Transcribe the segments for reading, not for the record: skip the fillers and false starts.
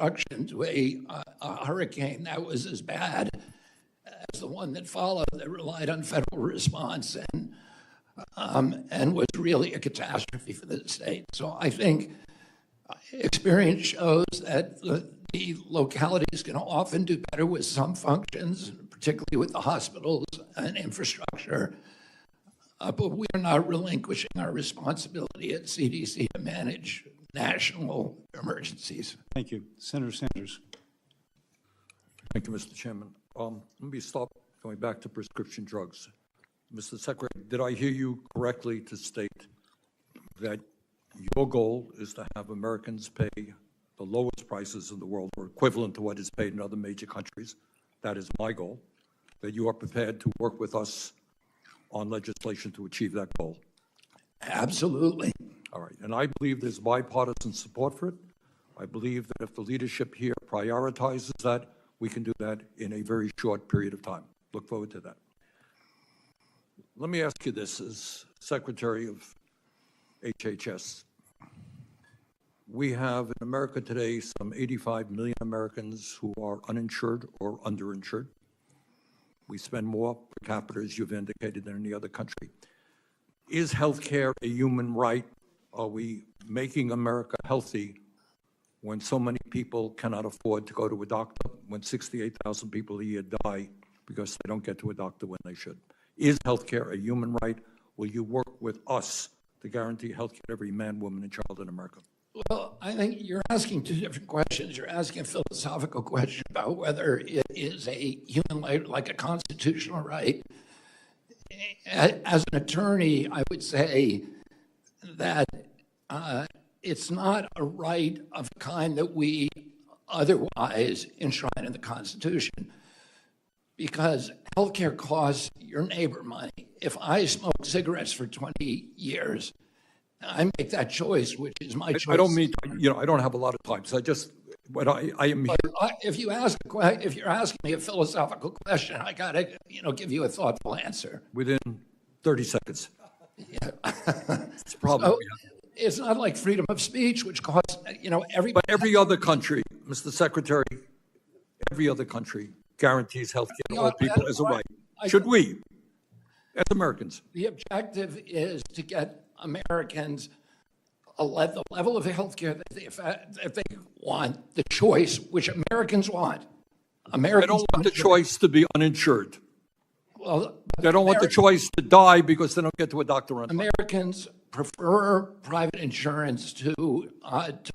destruction to a hurricane that was as bad as the one that followed, that relied on federal response and was really a catastrophe for the state. So I think experience shows that the localities can often do better with some functions, particularly with the hospitals and infrastructure. But we are not relinquishing our responsibility at CDC to manage national emergencies. Thank you. Senator Sanders. Thank you, Mr. Chairman. Let me start going back to prescription drugs. Mr. Secretary, did I hear you correctly to state that your goal is to have Americans pay the lowest prices in the world, or equivalent to what is paid in other major countries? That is my goal. That you are prepared to work with us on legislation to achieve that goal? Absolutely. All right. And I believe there's bipartisan support for it. I believe that if the leadership here prioritizes that, we can do that in a very short period of time. Look forward to that. Let me ask you this, as Secretary of HHS. We have in America today some 85 million Americans who are uninsured or underinsured. We spend more per capita, as you've indicated, than any other country. Is healthcare a human right? Are we making America healthy when so many people cannot afford to go to a doctor, when 68,000 people a year die because they don't get to a doctor when they should? Is healthcare a human right? Will you work with us to guarantee healthcare to every man, woman, and child in America? Well, I think you're asking two different questions. You're asking a philosophical question about whether it is a human right, like a constitutional right. As an attorney, I would say that it's not a right of a kind that we otherwise enshrine in the Constitution, because healthcare costs your neighbor money. If I smoke cigarettes for 20 years, I make that choice, which is my choice. I don't mean, I don't have a lot of time, so I am here. If you're asking me a philosophical question, I gotta, give you a thoughtful answer. Within 30 seconds. Yeah. It's probably. So, it's not like freedom of speech, which costs, everybody. But every other country, Mr. Secretary, every other country guarantees health care to all people as a right. Should we, as Americans? The objective is to get Americans the level of health care that they want, the choice which Americans want. Americans they don't want the choice to be uninsured. Well, they don't want the choice to die because they don't get to a doctor on time. Americans prefer private insurance to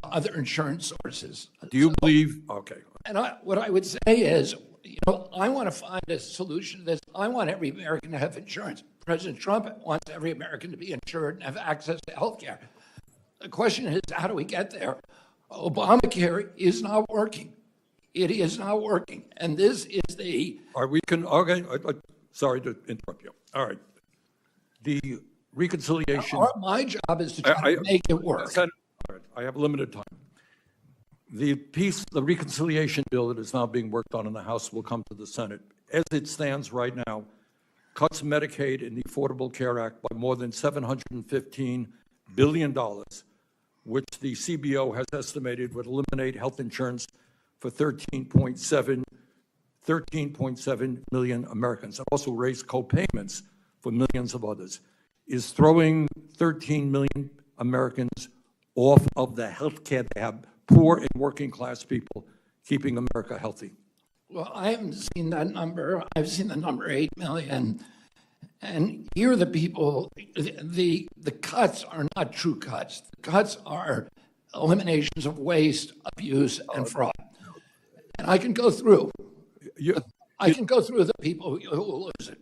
other insurance sources. Do you believe? Okay. And what I would say is, I want to find a solution to this. I want every American to have insurance. President Trump wants every American to be insured and have access to health care. The question is, how do we get there? Obamacare is not working. It is not working. And this is the... Sorry to interrupt you. All right. The reconciliation... My job is to try to make it work. All right. I have limited time. The reconciliation bill that is now being worked on in the House will come to the Senate. As it stands right now, cuts Medicaid and the Affordable Care Act by more than $715 billion, which the CBO has estimated would eliminate health insurance for 13.7 million Americans, and also raise co-payments for millions of others, is throwing 13 million Americans off of the health care they have, poor and working class people, keeping America healthy. Well, I haven't seen that number. I've seen the number 8 million. And here are the people, the cuts are not true cuts. The cuts are eliminations of waste, abuse, and fraud. And I can go through. I can go through the people who will lose it.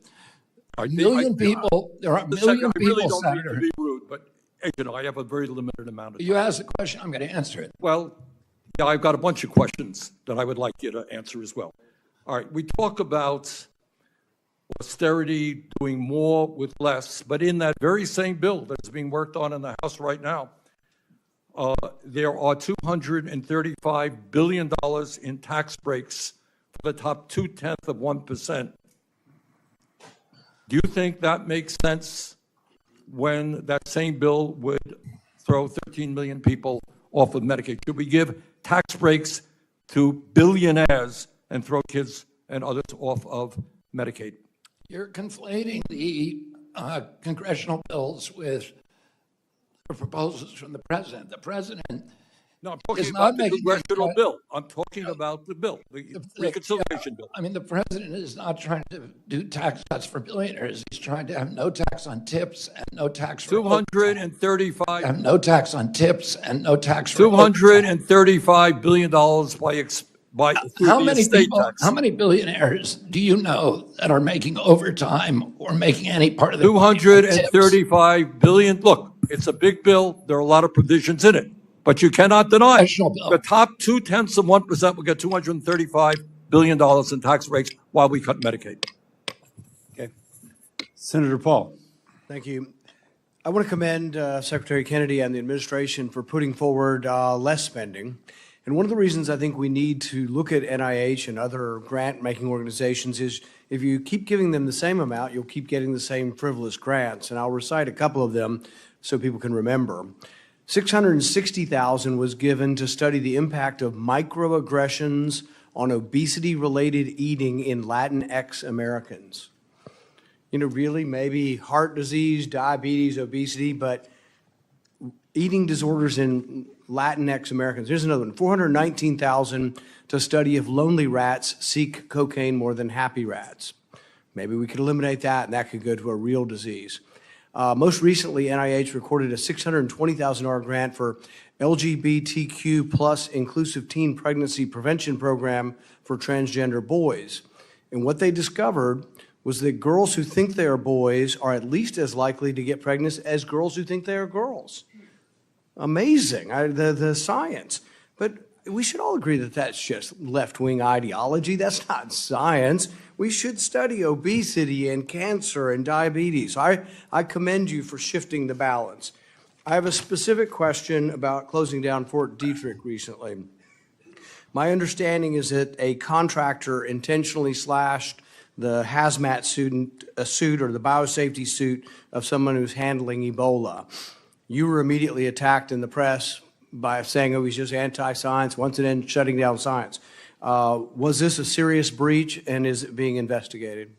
There are a million people, I really don't mean to be rude, but I have a very limited amount of time. You asked the question, I'm going to answer it. Well, yeah, I've got a bunch of questions that I would like you to answer as well. All right, we talk about austerity, doing more with less, but in that very same bill that is being worked on in the House right now, there are $235 billion in tax breaks for the top 0.2%. Do you think that makes sense when that same bill would throw 13 million people off of Medicaid? Should we give tax breaks to billionaires and throw kids and others off of Medicaid. You're conflating the congressional bills with the proposals from the president. The president No, I'm talking is about not the making congressional any- bill. I'm talking about the bill, the reconciliation bill. I mean, the president is not trying to do tax cuts for billionaires. He's trying to have no tax on tips and no tax for $235 have no tax on tips and no tax for $235 billion by through how the many estate people, tax. how many billionaires do you know that are making overtime or making any part of the 235 billion. Look, it's a big bill. There are a lot of provisions in it, but you cannot deny Congressional bill. the top 0.2% will get $235 billion in tax breaks while we cut Medicaid. Okay. Senator Paul. Thank you. I want to commend Secretary Kennedy and the administration for putting forward less spending. And one of the reasons I think we need to look at NIH and other grant-making organizations is if you keep giving them the same amount, you'll keep getting the same frivolous grants. And I'll recite a couple of them so people can remember. $660,000 was given to study the impact of microaggressions on obesity-related eating in Latinx Americans. You know, really, maybe heart disease, diabetes, obesity, but eating disorders in Latinx Americans. Here's another one, $419,000 to study if lonely rats seek cocaine more than happy rats. Maybe we could eliminate that, and that could go to a real disease. Most recently, NIH recorded a $620,000 grant for LGBTQ plus inclusive teen pregnancy prevention program for transgender boys. And what they discovered was that girls who think they are boys are at least as likely to get pregnant as girls who think they are girls. Amazing, the science. But we should all agree that that's just left-wing ideology. That's not science. We should study obesity and cancer and diabetes. I commend you for shifting the balance. I have a specific question about closing down Fort Detrick recently. My understanding is that a contractor intentionally slashed the hazmat suit or the biosafety suit of someone who's handling Ebola. You were immediately attacked in the press by saying, oh, he's just anti-science, once and then shutting down science. Was this a serious breach, and is it being investigated?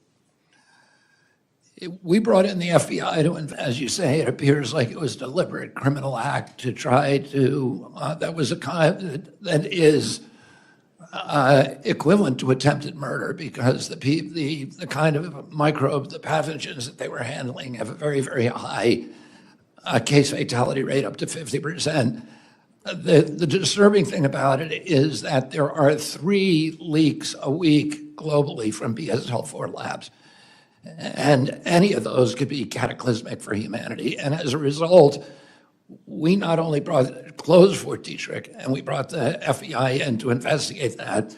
We brought in the FBI to, as you say, it appears like it was a deliberate criminal act to try to, that was a kind that is equivalent to attempted murder because the kind of microbe, the pathogens that they were handling have a very, very high case fatality rate, up to 50%. The disturbing thing about it is that there are 3 leaks a week globally from BSL-4 labs. And any of those could be cataclysmic for humanity. And as a result, we not only closed Fort Detrick, and we brought the FBI in to investigate that,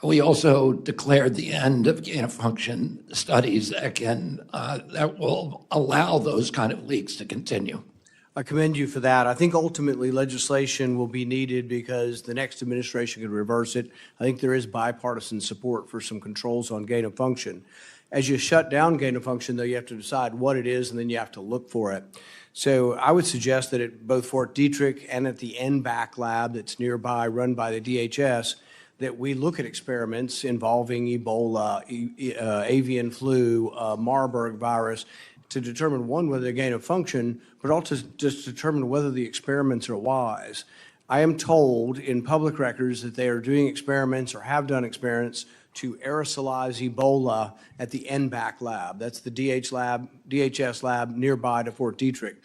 we also declared the end of gain-of-function studies that will allow those kind of leaks to continue. I commend you for that. I think ultimately legislation will be needed because the next administration could reverse it. I think there is bipartisan support for some controls on gain-of-function. As you shut down gain-of-function, though, you have to decide what it is, and then you have to look for it. So I would suggest that at both Fort Detrick and at the NBAC lab that's nearby, run by the DHS, that we look at experiments involving Ebola, avian flu, Marburg virus, to determine, one, whether they gain a function, but also just determine whether the experiments are wise. I am told in public records that they are doing experiments or have done experiments to aerosolize Ebola at the NBAC lab. That's the DHS lab nearby to Fort Detrick.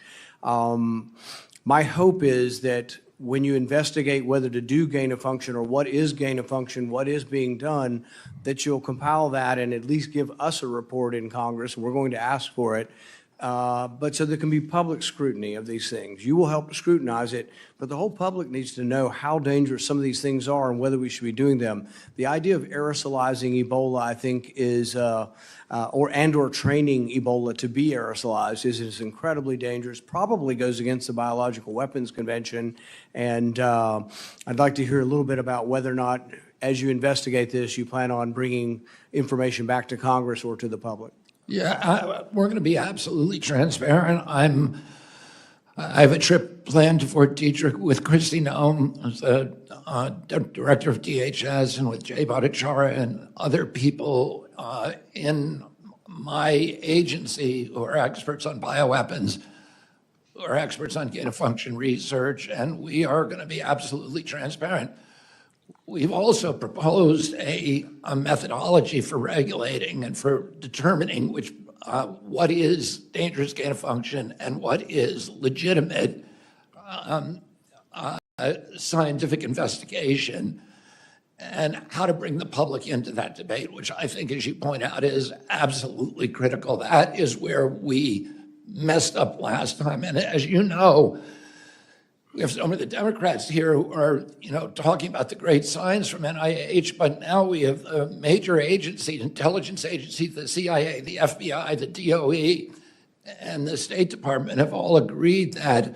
My hope is that when you investigate whether to do gain of function or what is gain of function, what is being done, that you'll compile that and at least give us a report in Congress, and we're going to ask for it, but so there can be public scrutiny of these things. You will help to scrutinize it, but the whole public needs to know how dangerous some of these things are and whether we should be doing them. The idea of aerosolizing Ebola, I think, is or training Ebola to be aerosolized is incredibly dangerous, probably goes against the Biological Weapons Convention, and I'd like to hear a little bit about whether or not, as you investigate this, you plan on bringing information back to Congress or to the public. Yeah, we're going to be absolutely transparent. I have a trip planned to Fort Detrick with Christy Nome, who's the director of DHS, and with Jay Bhattacharya and other people in my agency who are experts on bioweapons, who are experts on gain-of-function research, and we are going to be absolutely transparent. We've also proposed a methodology for regulating and for determining what is dangerous gain-of-function and what is legitimate scientific investigation, and how to bring the public into that debate, which I think, as you point out, is absolutely critical. That is where we messed up last time. And as you know, we have some of the Democrats here who are, talking about the great science from NIH, but now we have a major agency, intelligence agency, the CIA, the FBI, the DOE, and the State Department have all agreed that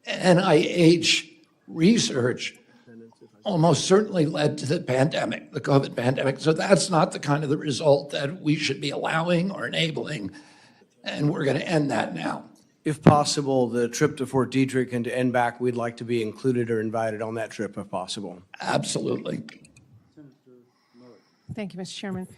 NIH research almost certainly led to the pandemic, the COVID pandemic. So that's not the kind of the result that we should be allowing or enabling, and we're going to end that now. If possible, the trip to Fort Detrick and to NBAC, we'd like to be included or invited on that trip if possible. Absolutely. Thank you, Mr. Chairman.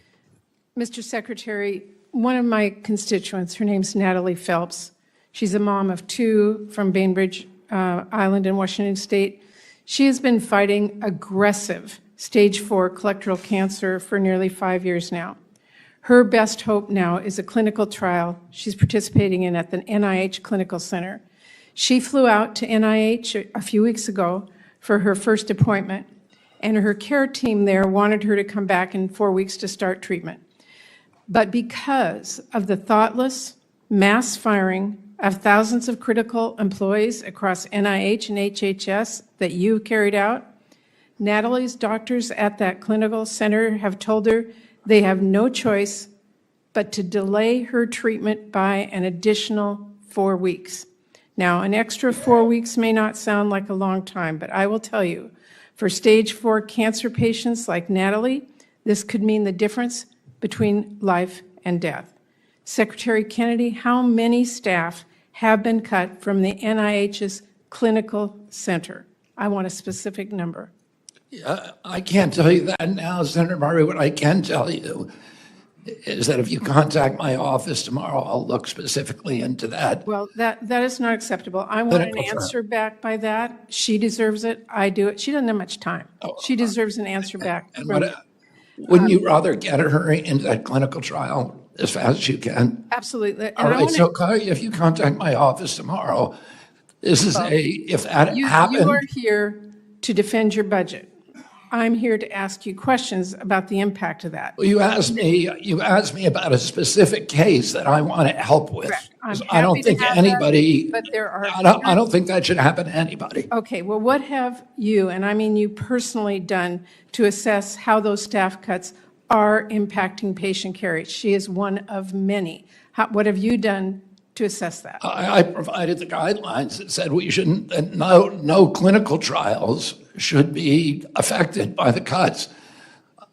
Mr. Secretary, one of my constituents, her name's Natalie Phelps. She's a mom of 2 from Bainbridge Island in Washington State. She has been fighting aggressive stage 4 colorectal cancer for nearly 5 years now. Her best hope now is a clinical trial she's participating in at the NIH Clinical Center. She flew out to NIH a few weeks ago for her first appointment, and her care team there wanted her to come back in 4 weeks to start treatment. But because of the thoughtless mass firing of thousands of critical employees across NIH and HHS that you carried out, Natalie's doctors at that clinical center have told her they have no choice but to delay her treatment by an additional 4 weeks. Now, an extra 4 weeks may not sound like a long time, but I will tell you, for stage 4 cancer patients like Natalie, this could mean the difference between life and death. Secretary Kennedy, how many staff have been cut from the NIH's clinical center? I want a specific number. I can't tell you that now, Senator Murray. What I can tell you is that if you contact my office tomorrow, I'll look specifically into that. Well, that is not acceptable. I want an answer back by that. She deserves it. I do it. She doesn't have much time. She deserves an answer back. Wouldn't you rather get her into that clinical trial as fast as you can? Absolutely. All right, so if you contact my office tomorrow, this is if that happened. You are here to defend your budget. I'm here to ask you questions about the impact of that. Well, you asked me about a specific case that I want to help with. I don't think anybody, but there are. I don't think that should happen to anybody. Okay, well, what have you, and I mean you personally, done to assess how those staff cuts are impacting patient care? She is one of many. What have you done to assess that? I provided the guidelines that said we shouldn't, that no clinical trials should be affected by the cuts.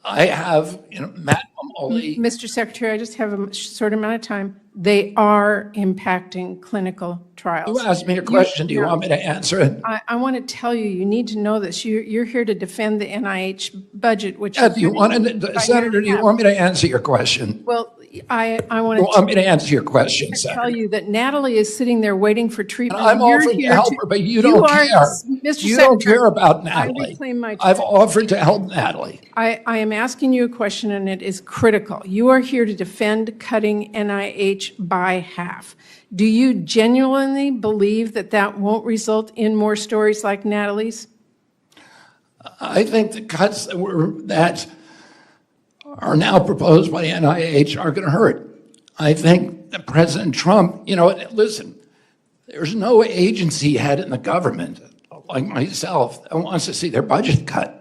I have, Matt Mamoli. Mr. Secretary, I just have a short amount of time. They are impacting clinical trials. You asked me a question. Do you want me to answer it? I want to tell you, you need to know this. You're here to defend the NIH budget, which Senator, do you want me to answer your question? Well, I want You want me to answer your question, Senator? tell you that Natalie is sitting there waiting for treatment. I'm offering to help her, but you don't care. Mr. You don't Secretary, care about I Natalie. reclaim my I've time. offered to help Natalie. I am asking you a question, and it is critical. You are here to defend cutting NIH by half. Do you genuinely believe that that won't result in more stories like Natalie's? I think the cuts that are now proposed by NIH are going to hurt. I think that President Trump, listen, there's no agency head in the government like myself that wants to see their budget cut.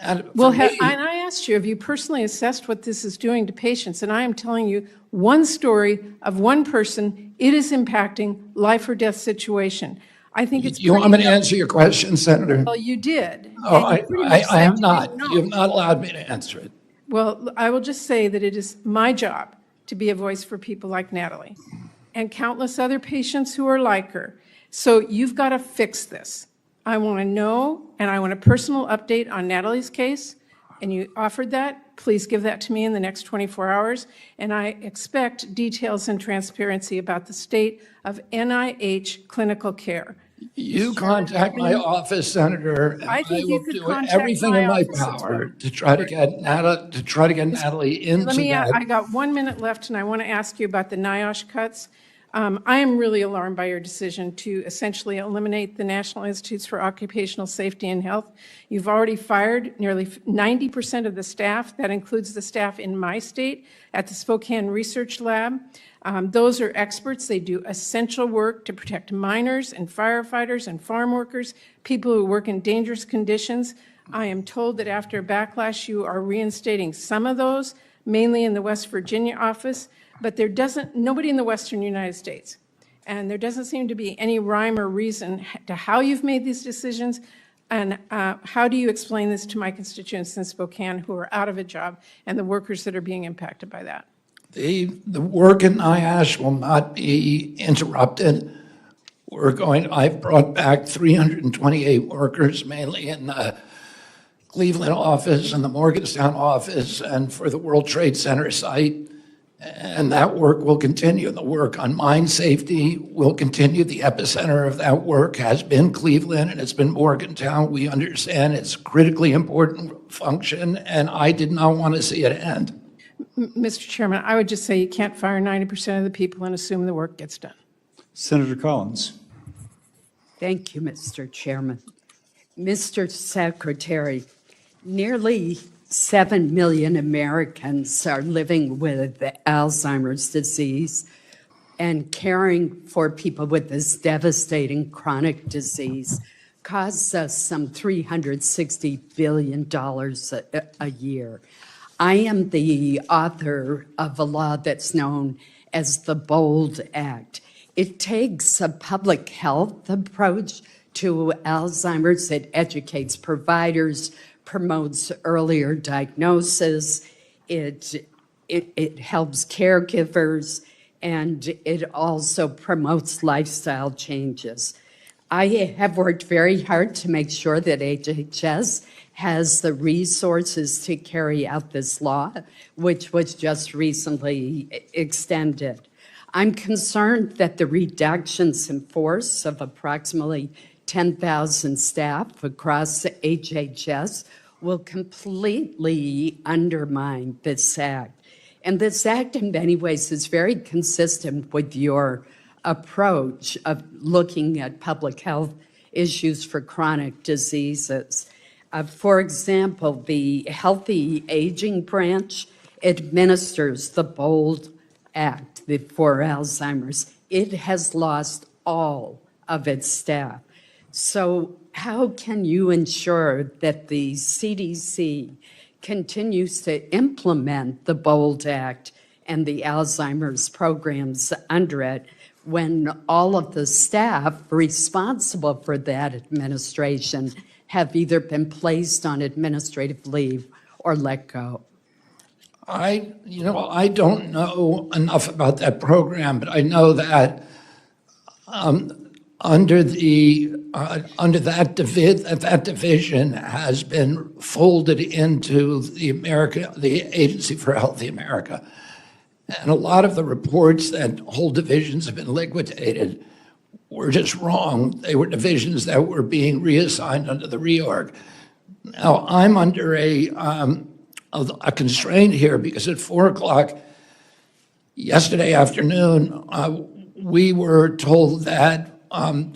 And I asked you, have you personally assessed what this is doing to patients? And I am telling you, one story of one person, it is impacting life or death situation. I think it's. You want me to answer your question, Senator? Well, you did. Oh, I have not. You have not allowed me to answer it. Well, I will just say that it is my job to be a voice for people like Natalie and countless other patients who are like her. So you've got to fix this. I want to know, and I want a personal update on Natalie's case, and you offered that. Please give that to me in the next 24 hours. And I expect details and transparency about the state of NIH clinical care. You contact my office, Senator, and I I think you will could do contact everything in my my office as power well. to try to get Natalie into Let me, that. I got 1 minute left, and I want to ask you about the NIOSH cuts. I am really alarmed by your decision to essentially eliminate the National Institutes for Occupational Safety and Health. You've already fired nearly 90% of the staff. That includes the staff in my state at the Spokane Research Lab. Those are experts. They do essential work to protect miners and firefighters and farm workers, people who work in dangerous conditions. I am told that after a backlash, you are reinstating some of those, mainly in the West Virginia office, but nobody in the Western United States. And there doesn't seem to be any rhyme or reason to how you've made these decisions. And how do you explain this to my constituents in Spokane who are out of a job and the workers that are being impacted by that? The work in NIOSH will not be interrupted. I've brought back 328 workers, mainly in the Cleveland office and the Morgantown office and for the World Trade Center site. And that work will continue. The work on mine safety will continue. The epicenter of that work has been Cleveland and it's been Morgantown. We understand it's a critically important function, and I did not want to see it end. Mr. Chairman, I would just say you can't fire 90% of the people and assume the work gets done. Senator Collins. Thank you, Mr. Chairman. Mr. Secretary, nearly 7 million Americans are living with Alzheimer's disease, and caring for people with this devastating chronic disease costs us some $360 billion a year. I am the author of a law that's known as the BOLD Act. It takes a public health approach to Alzheimer's. It educates providers, promotes earlier diagnosis, it helps caregivers, and it also promotes lifestyle changes. I have worked very hard to make sure that HHS has the resources to carry out this law, which was just recently extended. I'm concerned that the reductions in force of approximately 10,000 staff across HHS will completely undermine this act. And this act, in many ways, is very consistent with your approach of looking at public health issues for chronic diseases. For example, the Healthy Aging Branch administers the BOLD Act for Alzheimer's. It has lost all of its staff. So how can you ensure that the CDC continues to implement the BOLD Act and the Alzheimer's programs under it when all of the staff responsible for that administration have either been placed on administrative leave or let go? I don't know enough about that program, but I know that under that division has been folded into the Agency for Healthy America. And a lot of the reports that whole divisions have been liquidated were just wrong. They were divisions that were being reassigned under the reorg. Now, I'm under a constraint here because at 4 o'clock yesterday afternoon, we were told that a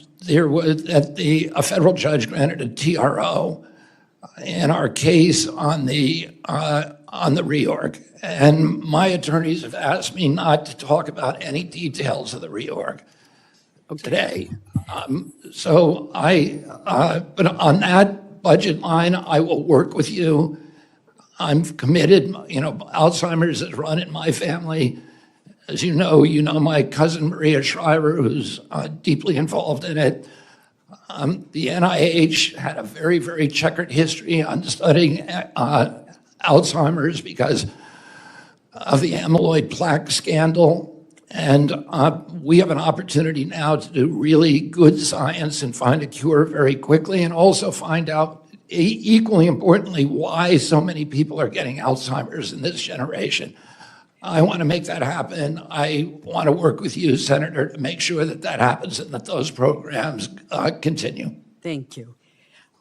federal judge granted a TRO in our case on the reorg. And my attorneys have asked me not to talk about any details of the reorg today. But on that budget line, I will work with you. I'm committed. Alzheimer's is run in my family. As you know my cousin Maria Shriver, who's deeply involved in it. The NIH had a very, very checkered history on studying Alzheimer's because of the amyloid plaque scandal. And we have an opportunity now to do really good science and find a cure very quickly, and also find out, equally importantly, why so many people are getting Alzheimer's in this generation. I want to make that happen. I want to work with you, Senator, to make sure that that happens and that those programs continue. Thank you.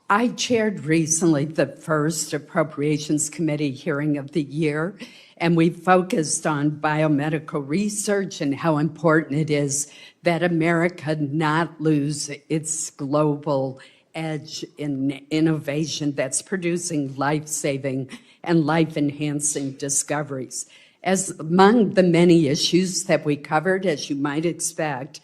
I chaired recently the first Appropriations Committee hearing of the year, and we focused on biomedical research and how important it is that America not lose its global edge in innovation that's producing life-saving and life-enhancing discoveries. As among the many issues that we covered, as you might expect,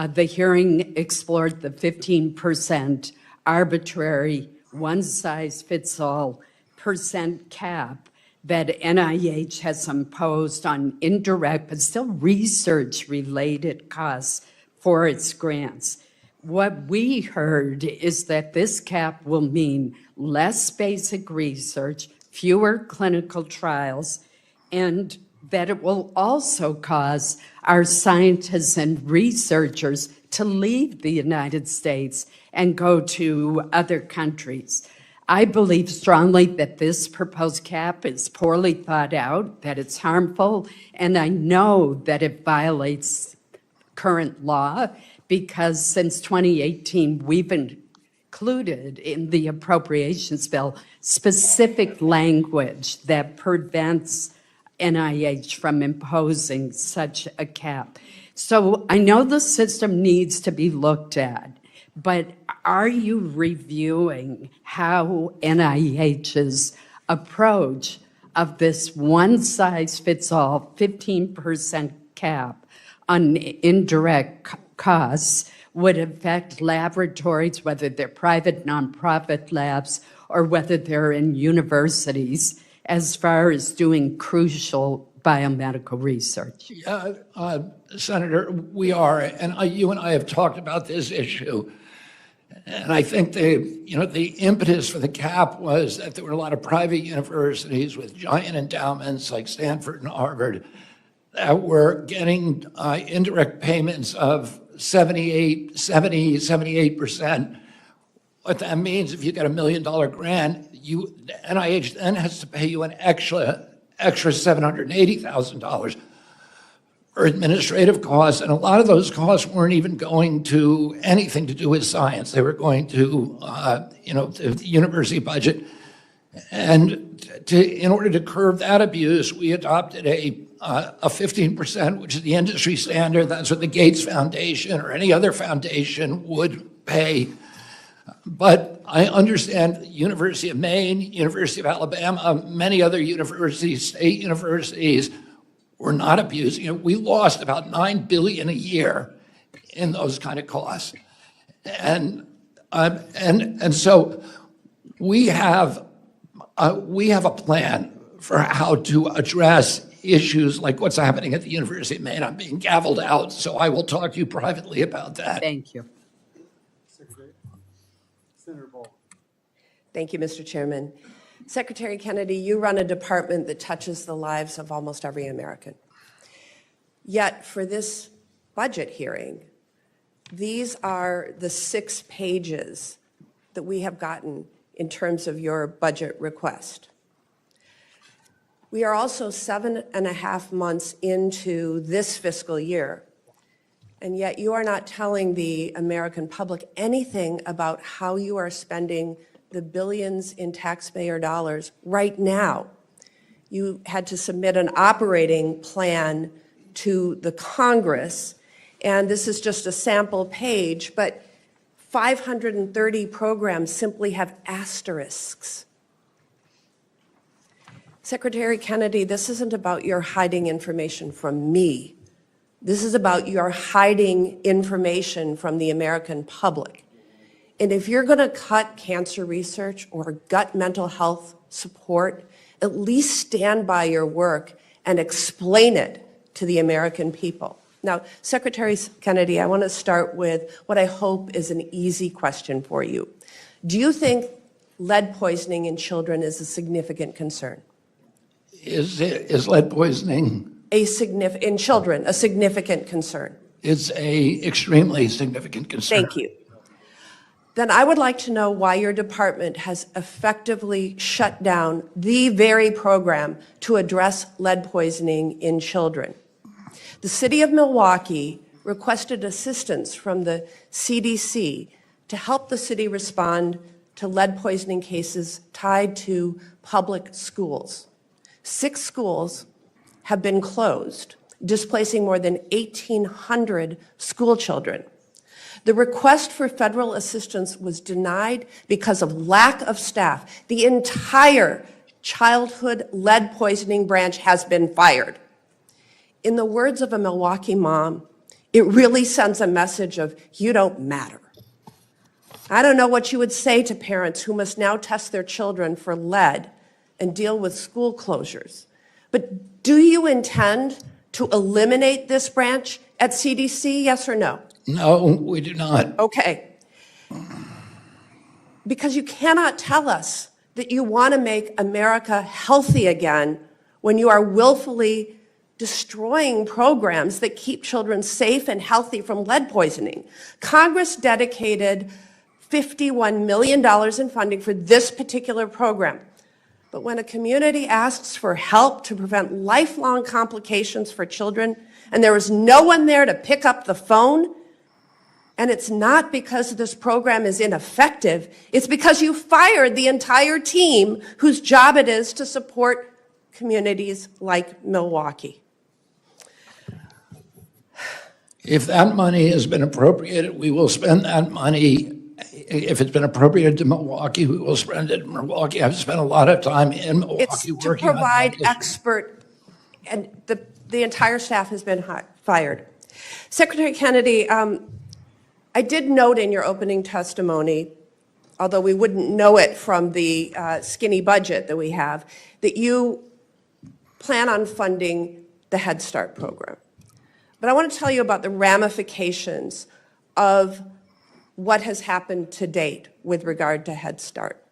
the hearing explored the 15% arbitrary one-size-fits-all percent cap that NIH has imposed on indirect but still research-related costs for its grants. What we heard is that this cap will mean less basic research, fewer clinical trials, and that it will also cause our scientists and researchers to leave the United States and go to other countries. I believe strongly that this proposed cap is poorly thought out, that it's harmful, and I know that it violates current law because since 2018, we've included in the appropriations bill specific language that prevents NIH from imposing such a cap. So I know the system needs to be looked at, but are you reviewing how NIH's approach of this one-size-fits-all 15% cap on indirect costs would affect laboratories, whether they're private nonprofit labs or whether they're in universities, as far as doing crucial biomedical research? Yeah, Senator, we are, and you and I have talked about this issue. And I think the impetus for the cap was that there were a lot of private universities with giant endowments like Stanford and Harvard that were getting indirect payments of 78%. What that means, if you get $1 million grant, NIH then has to pay you an extra $780,000 for administrative costs, and a lot of those costs weren't even going to anything to do with science. They were going to, the university budget. And in order to curb that abuse, we adopted a 15%, which is the industry standard. That's what the Gates Foundation or any other foundation would pay. But I understand the University of Maine, University of Alabama, many other universities, state universities, were not abusing it. We lost about $9 billion a year in those kind of costs. And so we have a plan for how to address issues like what's happening at the University of Maine. I'm being gavelled out, so I will talk to you privately about that. Thank you. Senator Ball. Thank you, Mr. Chairman. Secretary Kennedy, you run a department that touches the lives of almost every American. Yet for this budget hearing, these are the 6 pages that we have gotten in terms of your budget request. We are also 7.5 months into this fiscal year, and yet you are not telling the American public anything about how you are spending the billions in taxpayer dollars right now. You had to submit an operating plan to the Congress, and this is just a sample page, but 530 programs simply have asterisks. Secretary Kennedy, this isn't about your hiding information from me. This is about your hiding information from the American public. And if you're going to cut cancer research or gut mental health support, at least stand by your work and explain it to the American people. Now, Secretary Kennedy, I want to start with what I hope is an easy question for you. Do you think lead poisoning in children is a significant concern? Is lead poisoning in children, a significant concern? It's a extremely significant concern. Thank you. Then I would like to know why your department has effectively shut down the very program to address lead poisoning in children. The city of Milwaukee requested assistance from the CDC to help the city respond to lead poisoning cases tied to public schools. 6 schools have been closed, displacing more than 1,800 school children. The request for federal assistance was denied because of lack of staff. The entire childhood lead poisoning branch has been fired. In the words of a Milwaukee mom, it really sends a message of, you don't matter. I don't know what you would say to parents who must now test their children for lead and deal with school closures. But do you intend to eliminate this branch at CDC, yes or no? No, we do not. Okay. Because you cannot tell us that you want to make America healthy again when you are willfully destroying programs that keep children safe and healthy from lead poisoning. Congress dedicated $51 million in funding for this particular program. But when a community asks for help to prevent lifelong complications for children, and there is no one there to pick up the phone, and it's not because this program is ineffective, it's because you fired the entire team whose job it is to support communities like Milwaukee. If that money has been appropriated, we will spend that money. If it's been appropriated to Milwaukee, we will spend it in Milwaukee. I've spent a lot of time in Milwaukee It's to working on provide that issue. expert, and the entire staff has been fired. Secretary Kennedy, I did note in your opening testimony, although we wouldn't know it from the skinny budget that we have, that you plan on funding the Head Start program. But I want to tell you about the ramifications of what has happened to date with regard to Head Start.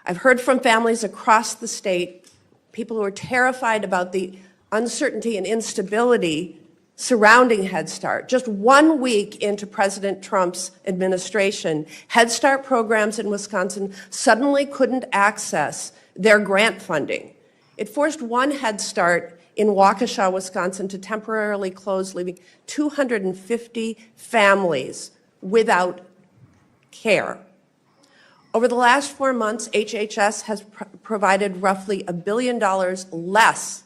I've heard from families across the state, people who are terrified about the uncertainty and instability surrounding Head Start. Just 1 week into President Trump's administration, Head Start programs in Wisconsin suddenly couldn't access their grant funding. It forced one Head Start in Waukesha, Wisconsin, to temporarily close, leaving 250 families without care. Over the last 4 months, HHS has provided roughly $1 billion less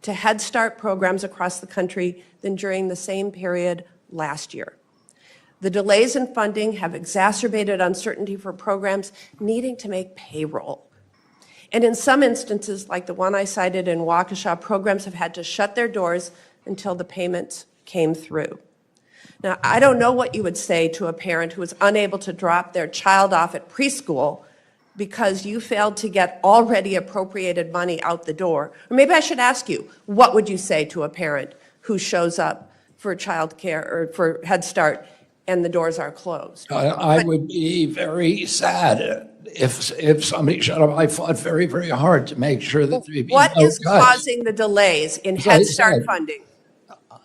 to Head Start programs across the country than during the same period last year. The delays in funding have exacerbated uncertainty for programs needing to make payroll. And in some instances, like the one I cited in Waukesha, programs have had to shut their doors until the payments came through. Now, I don't know what you would say to a parent who is unable to drop their child off at preschool because you failed to get already appropriated money out the door. Or maybe I should ask you, what would you say to a parent who shows up for child care or for Head Start and the doors are closed? I would be very sad if somebody shut up. I fought very, very hard to make sure that there would be What no is cuts. causing the delays in Head Start funding?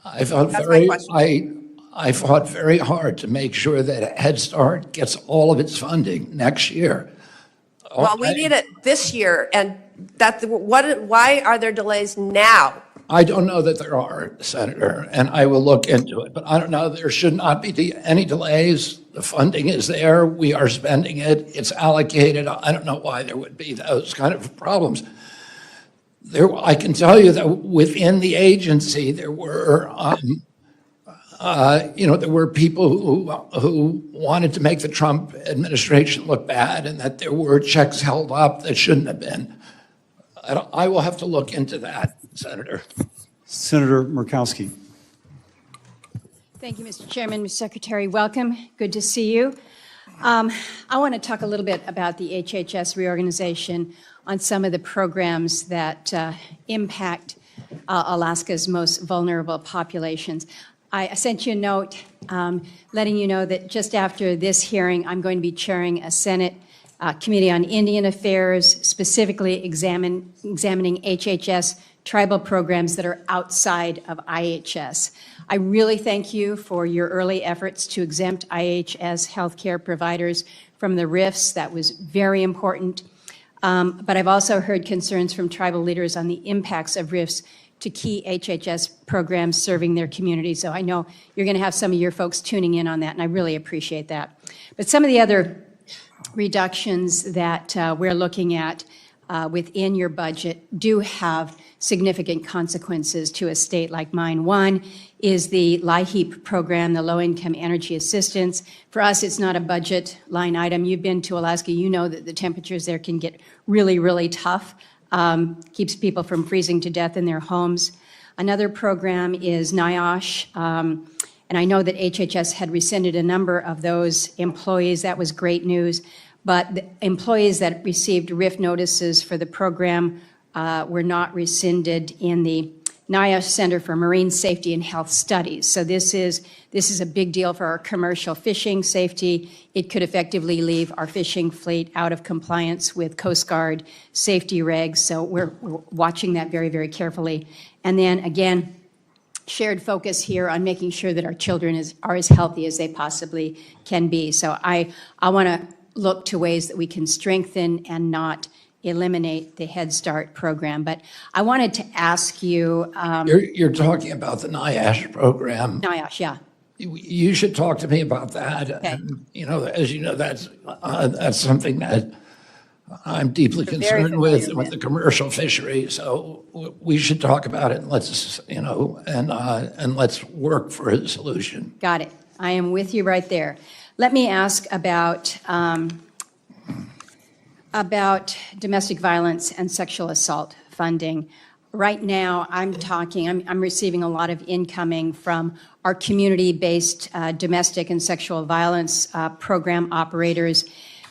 I fought That's my question. I fought very hard to make sure that Head Start gets all of its funding next year. Well, we need it this year, and why are there delays now? I don't know that there are, Senator, and I will look into it, but I don't know. There should not be any delays. The funding is there. We are spending it. It's allocated. I don't know why there would be those kind of problems. I can tell you that within the agency, there were, there were people who wanted to make the Trump administration look bad, and that there were checks held up that shouldn't have been. I will have to look into that, Senator. Senator Murkowski. Thank you, Mr. Chairman. Mr. Secretary, welcome. Good to see you. I want to talk a little bit about the HHS reorganization on some of the programs that impact Alaska's most vulnerable populations. I sent you a note letting you know that just after this hearing, I'm going to be chairing a Senate Committee on Indian Affairs, specifically examining HHS tribal programs that are outside of IHS. I really thank you for your early efforts to exempt IHS healthcare providers from the RIFs. That was very important. But I've also heard concerns from tribal leaders on the impacts of RIFs to key HHS programs serving their communities. So I know you're going to have some of your folks tuning in on that, and I really appreciate that. But some of the other reductions that we're looking at within your budget do have significant consequences to a state like mine. One is the LIHEAP program, the Low Income Energy Assistance. For us, it's not a budget line item. You've been to Alaska, you know that the temperatures there can get really, really tough. Keeps people from freezing to death in their homes. Another program is NIOSH, and I know that HHS had rescinded a number of those employees. That was great news. But the employees that received RIF notices for the program were not rescinded in the NIOSH Center for Marine Safety and Health Studies. So this is a big deal for our commercial fishing safety. It could effectively leave our fishing fleet out of compliance with Coast Guard safety regs. So we're watching that very, very carefully. And then again, shared focus here on making sure that our children are as healthy as they possibly can be. So I want to look to ways that we can strengthen and not eliminate the Head Start program. But I wanted to ask you. You're talking about the NIOSH program. NIOSH, yeah. You should talk to me about that. Okay. And, as you know, that's something that I'm deeply You're very concerned with familiar with. the commercial fishery. So we should talk about it, and let's, and let's work for a solution. Got it. I am with you right there. Let me ask about domestic violence and sexual assault funding. Right now, I'm receiving a lot of incoming from our community-based domestic and sexual violence program operators.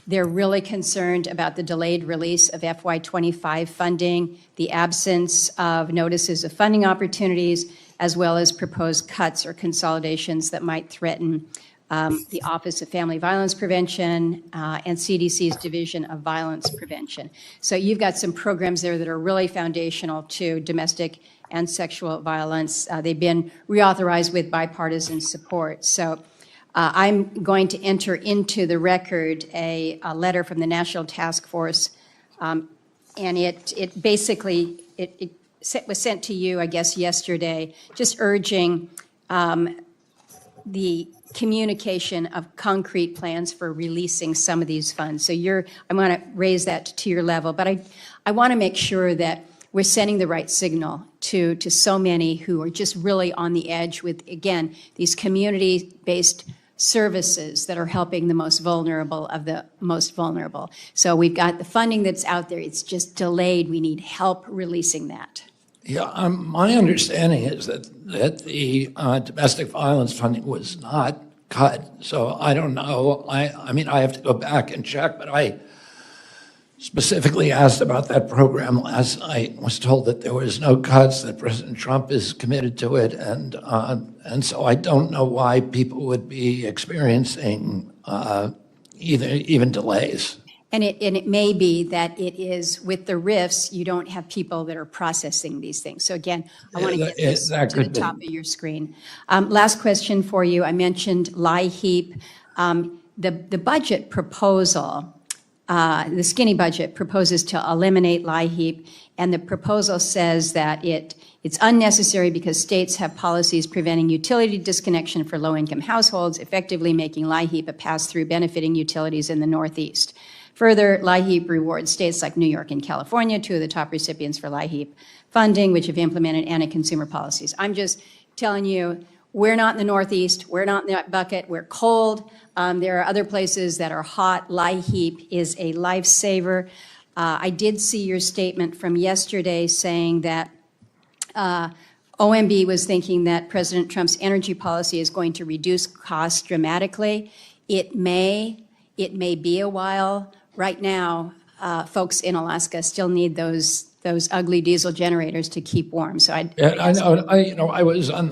They're really concerned about the delayed release of FY25 funding, the absence of notices of funding opportunities, as well as proposed cuts or consolidations that might threaten the Office of Family Violence Prevention and CDC's Division of Violence Prevention. So you've got some programs there that are really foundational to domestic and sexual violence. They've been reauthorized with bipartisan support. So I'm going to enter into the record a letter from the National Task Force, and it basically was sent to you, I guess, yesterday, just urging the communication of concrete plans for releasing some of these funds. So I want to raise that to your level, but I want to make sure that we're sending the right signal to so many who are just really on the edge with, again, these community-based services that are helping the most vulnerable of the most vulnerable. So we've got the funding that's out there. It's just delayed. We need help releasing that. Yeah, my understanding is that the domestic violence funding was not cut. So I don't know. I mean, I have to go back and check, but I specifically asked about that program last night. Was told that there was no cuts, that President Trump is committed to it, and so I don't know why people would be experiencing even delays. And it may be that it is with the RIFs, you don't have people that are processing these things. So again, I want to get this to the top of your screen. Last question for you. I mentioned LIHEAP. The budget proposal, the skinny budget proposes to eliminate LIHEAP, and the proposal says that it's unnecessary because states have policies preventing utility disconnection for low-income households, effectively making LIHEAP a pass-through benefiting utilities in the Northeast. Further, LIHEAP rewards states like New York and California, two of the top recipients for LIHEAP funding, which have implemented anti-consumer policies. I'm just telling you, we're not in the Northeast. We're not in that bucket. We're cold. There are other places that are hot. LIHEAP is a lifesaver. I did see your statement from yesterday saying that OMB was thinking that President Trump's energy policy is going to reduce costs dramatically. It may be a while. Right now, folks in Alaska still need those ugly diesel generators to keep warm. So I know. I was on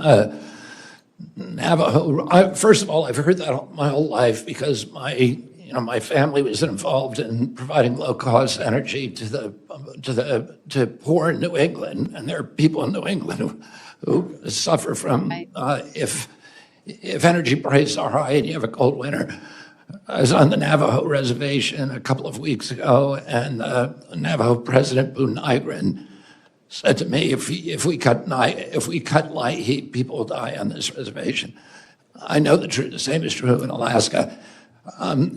Navajo. First of all, I've heard that my whole life because my my family was involved in providing low-cost energy to poor New England, and there are people in New England who suffer from if energy prices are high and you have a cold winter. I was on the Navajo reservation a couple of weeks ago, and Navajo President Boone Nygren said to me, if we cut light heat, people will die on this reservation. I know the same is true in Alaska. The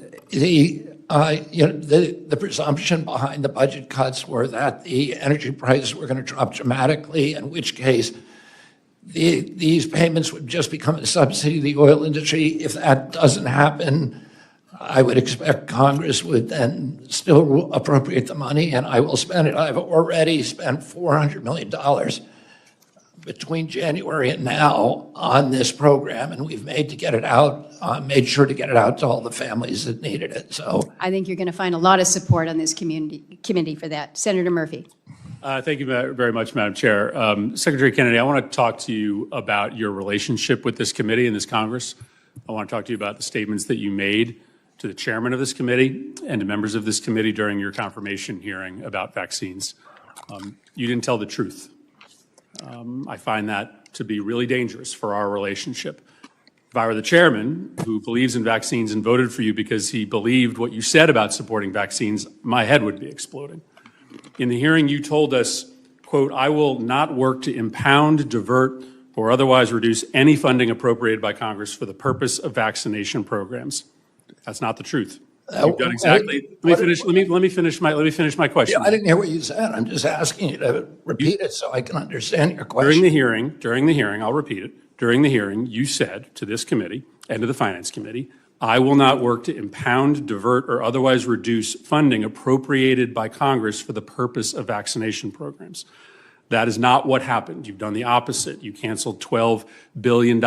presumption behind the budget cuts were that the energy prices were going to drop dramatically, in which case these payments would just become a subsidy to the oil industry. If that doesn't happen, I would expect Congress would then still appropriate the money, and I will spend it. I've already spent $400 million between January and now on this program, and we've made sure to get it out to all the families that needed it. So I think you're going to find a lot of support on this committee for that. Senator Murphy. Thank you very much, Madam Chair. Secretary Kennedy, I want to talk to you about your relationship with this committee and this Congress. I want to talk to you about the statements that you made to the chairman of this committee and to members of this committee during your confirmation hearing about vaccines. You didn't tell the truth. I find that to be really dangerous for our relationship. If I were the chairman who believes in vaccines and voted for you because he believed what you said about supporting vaccines, my head would be exploding. In the hearing, you told us, quote, I will not work to impound, divert, or otherwise reduce any funding appropriated by Congress for the purpose of vaccination programs. That's not the truth. You've done exactly. Let me finish my question. I didn't hear what you said. I'm just asking you to repeat it so I can understand your question. During the hearing, I'll repeat it. During the hearing, you said to this committee and to the Finance Committee, I will not work to impound, divert, or otherwise reduce funding appropriated by Congress for the purpose of vaccination programs. That is not what happened. You've done the opposite. You canceled $12 billion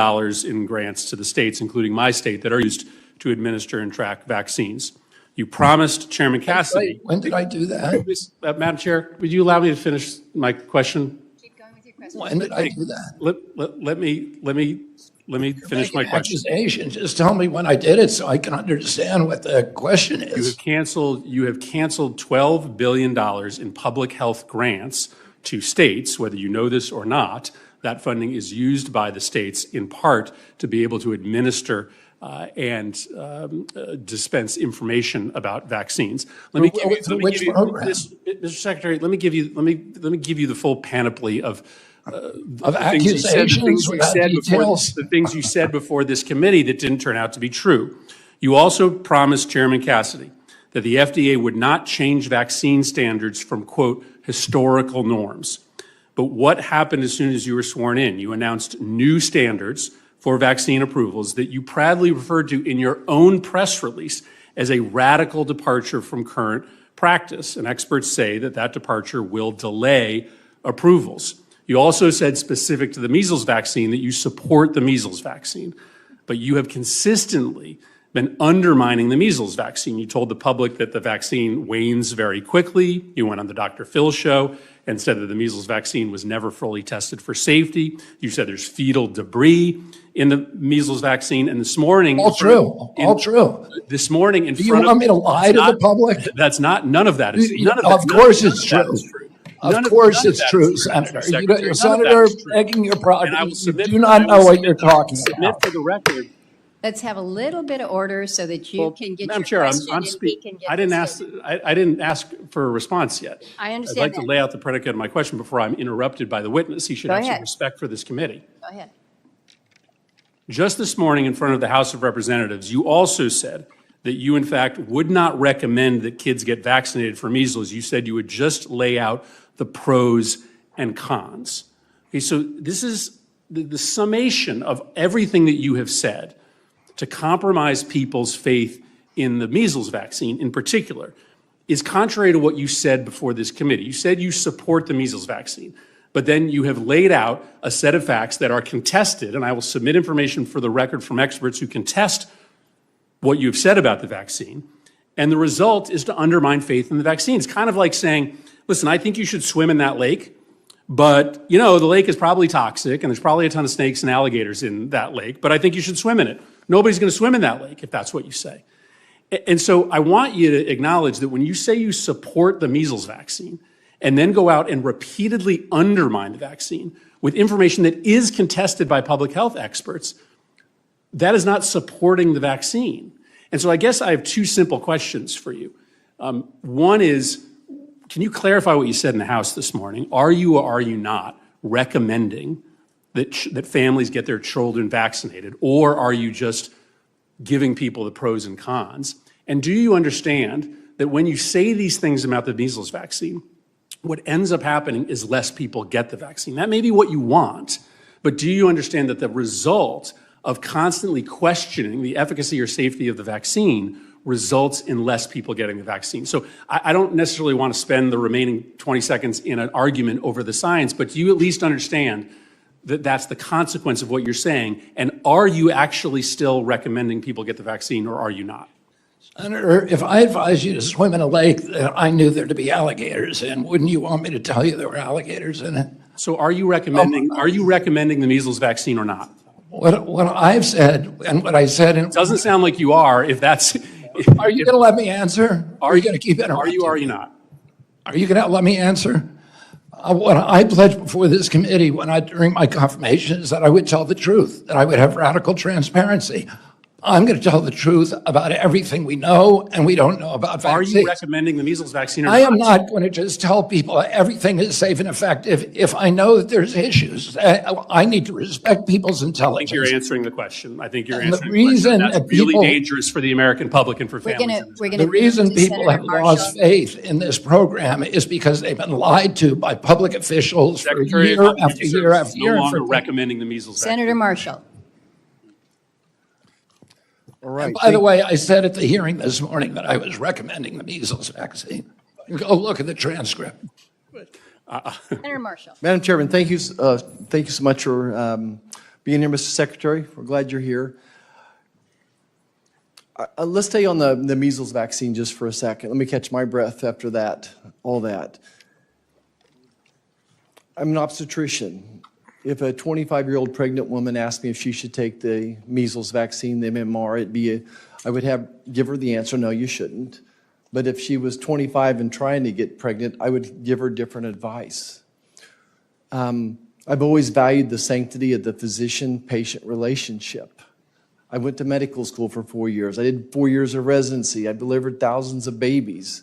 in grants to the states, including my state, that are used to administer and track vaccines. You promised Chairman Cassidy. When did I do that? Madam Chair, would you allow me to finish my question? Keep going with your question. When did I do that? Let me finish my question. Accusation. Just tell me when I did it so I can understand what the question is. You have canceled $12 billion in public health grants to states, whether you know this or not. That funding is used by the states in part to be able to administer and dispense information about vaccines. Mr. Secretary, let me give you the full panoply of accusations, the things you said before this committee that didn't turn out to be true. You also promised Chairman Cassidy that the FDA would not change vaccine standards from, quote, historical norms. But what happened as soon as you were sworn in? You announced new standards for vaccine approvals that you proudly referred to in your own press release as a radical departure from current practice. And experts say that that departure will delay approvals. You also said, specific to the measles vaccine, that you support the measles vaccine. But you have consistently been undermining the measles vaccine. You told the public that the vaccine wanes very quickly. You went on the Dr. Phil show and said that the measles vaccine was never fully tested for safety. You said there's fetal debris in the measles vaccine. And this morning— All true. This morning in front of— Do you want me to lie to the public? That's not— none of that is— Of course it's true. Of course it's true, Senator. You're Senator begging your product. You do not know what you're talking about. Submit for the record. Let's have a little bit of order so that you can get Madam your Chair, question I'm and we speaking. can get I didn't this ask. I didn't ask for a response yet. I understand I'd like that. to lay out the predicate of my question before I'm interrupted by the witness. He should Go have some ahead. respect for this committee. Go ahead. Just this morning in front of the House of Representatives, you also said that you, in fact, would not recommend that kids get vaccinated for measles. You said you would just lay out the pros and cons. Okay, so this is the summation of everything that you have said to compromise people's faith in the measles vaccine in particular is contrary to what you said before this committee. You said you support the measles vaccine, but then you have laid out a set of facts that are contested, and I will submit information for the record from experts who contest what you've said about the vaccine, and the result is to undermine faith in the vaccine. It's kind of like saying, listen, I think you should swim in that lake, but, you know, the lake is probably toxic, and there's probably a ton of snakes and alligators in that lake, but I think you should swim in it. Nobody's going to swim in that lake if that's what you say. And so I want you to acknowledge that when you say you support the measles vaccine and then go out and repeatedly undermine the vaccine with information that is contested by public health experts, that is not supporting the vaccine. And so I guess I have two simple questions for you. One is, can you clarify what you said in the House this morning? Are you or are you not recommending that families get their children vaccinated, or are you just giving people the pros and cons? And do you understand that when you say these things about the measles vaccine, what ends up happening is less people get the vaccine? That may be what you want, but do you understand that the result of constantly questioning the efficacy or safety of the vaccine results in less people getting the vaccine? So I don't necessarily want to spend the remaining 20 seconds in an argument over the science, but do you at least understand that that's the consequence of what you're saying? And are you actually still recommending people get the vaccine, or are you not? Senator, if I advised you to swim in a lake that I knew there to be alligators in, wouldn't you want me to tell you there were alligators in it? So are you recommending the measles vaccine or not? What I've said and what I said, It doesn't sound like you are. If that's, are you going to let me answer? Or are you going to keep interrupting? Are you or are you not? Are you going to let me answer? What I pledged before this committee during my confirmation is that I would tell the truth, that I would have radical transparency. I'm going to tell the truth about everything we know and we don't know about vaccines. Are you recommending the measles vaccine or not? I am not going to just tell people everything is safe and effective if I know that there's issues. I need to respect people's intelligence. I think you're answering the question. I think you're And the answering the question. reason That's that really people- dangerous for the American public and for families. The reason people have lost faith in this program is because they've been lied to by public officials for Secretary year of Health after and year Human after Services year. no longer recommending the measles vaccine. Senator Marshall. All right. By the way, I said at the hearing this morning that I was recommending the measles vaccine. Go look at the transcript. Senator Marshall. Madam Chairman, thank you so much for being here, Mr. Secretary. We're glad you're here. Let's stay on the measles vaccine just for a second. Let me catch my breath after that, all that. I'm an obstetrician. If a 25-year-old pregnant woman asked me if she should take the measles vaccine, the MMR, I would give her the answer, no, you shouldn't. But if she was 25 and trying to get pregnant, I would give her different advice. I've always valued the sanctity of the physician-patient relationship. I went to medical school for 4 years. I did 4 years of residency. I delivered thousands of babies.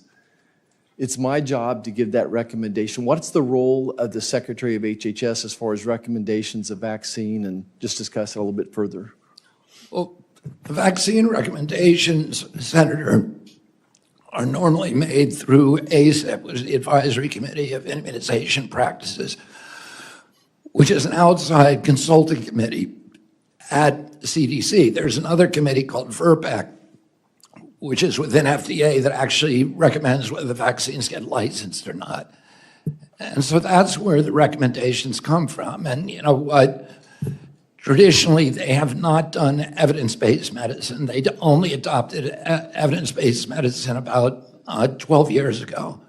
It's my job to give that recommendation. What's the role of the Secretary of HHS as far as recommendations of vaccine, and just discuss it a little bit further? Well, the vaccine recommendations, Senator, are normally made through ACIP, which is the Advisory Committee of Immunization Practices, which is an outside consulting committee at CDC. There's another committee called VRBPAC, which is within FDA, that actually recommends whether the vaccines get licensed or not. And so that's where the recommendations come from. And you know what? Traditionally, they have not done evidence-based medicine. They only adopted evidence-based medicine about 12 years ago.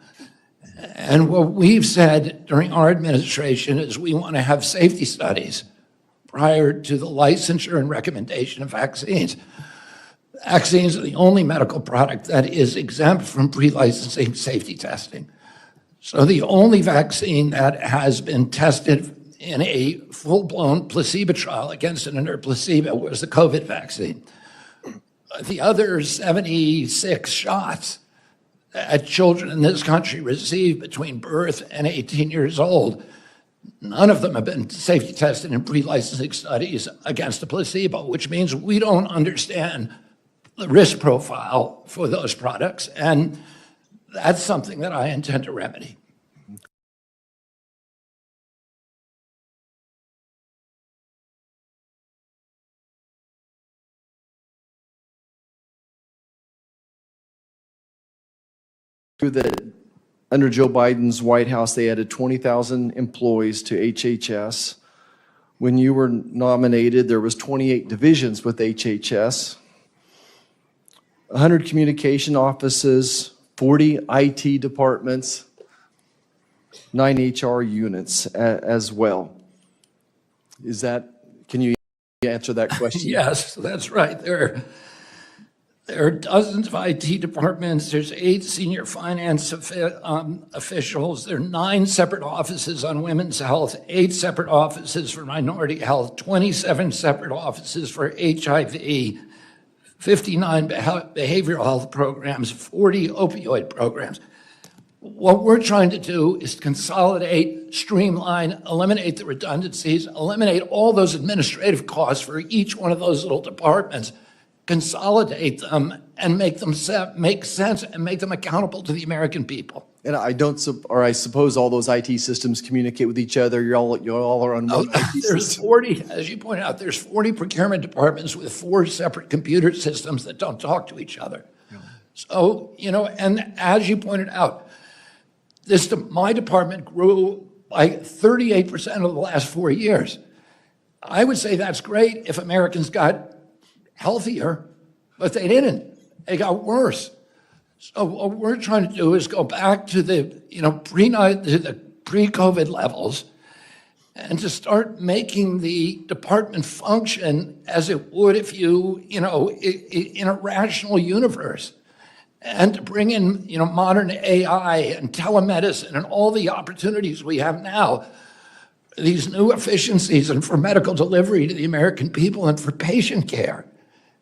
And what we've said during our administration is we want to have safety studies prior to the licensure and recommendation of vaccines. Vaccines are the only medical product that is exempt from pre-licensing safety testing. So the only vaccine that has been tested in a full-blown placebo trial against an inert placebo was the COVID vaccine. The other 76 shots that children in this country receive between birth and 18 years old, none of them have been safety tested in pre-licensing studies against a placebo, which means we don't understand the risk profile for those products, and that's something that I intend to remedy. That under Joe Biden's White House, they added 20,000 employees to HHS. When you were nominated, there was 28 divisions with HHS. 100 communication offices, 40 IT departments, 9 HR units as well. Can you answer that question? Yes, that's right. There are dozens of IT departments. There's 8 senior finance officials. There are 9 separate offices on women's health, 8 separate offices for minority health, 27 separate offices for HIV, 59 behavioral health programs, 40 opioid programs. What we're trying to do is consolidate, streamline, eliminate the redundancies, eliminate all those administrative costs for each one of those little departments, consolidate them, and make them make sense and make them accountable to the American people. And I suppose all those IT systems communicate with each other. You all are on one IT There's system. 40, as you pointed out, there's 40 procurement departments with 4 separate computer systems that don't talk to each other. So, and as you pointed out, my department grew by 38% over the last 4 years. I would say that's great if Americans got healthier, but they didn't. They got worse. So what we're trying to do is go back to the pre-COVID levels and to start making the department function as it would if in a rational universe. And to bring in, modern AI and telemedicine and all the opportunities we have now, these new efficiencies and for medical delivery to the American people and for patient care.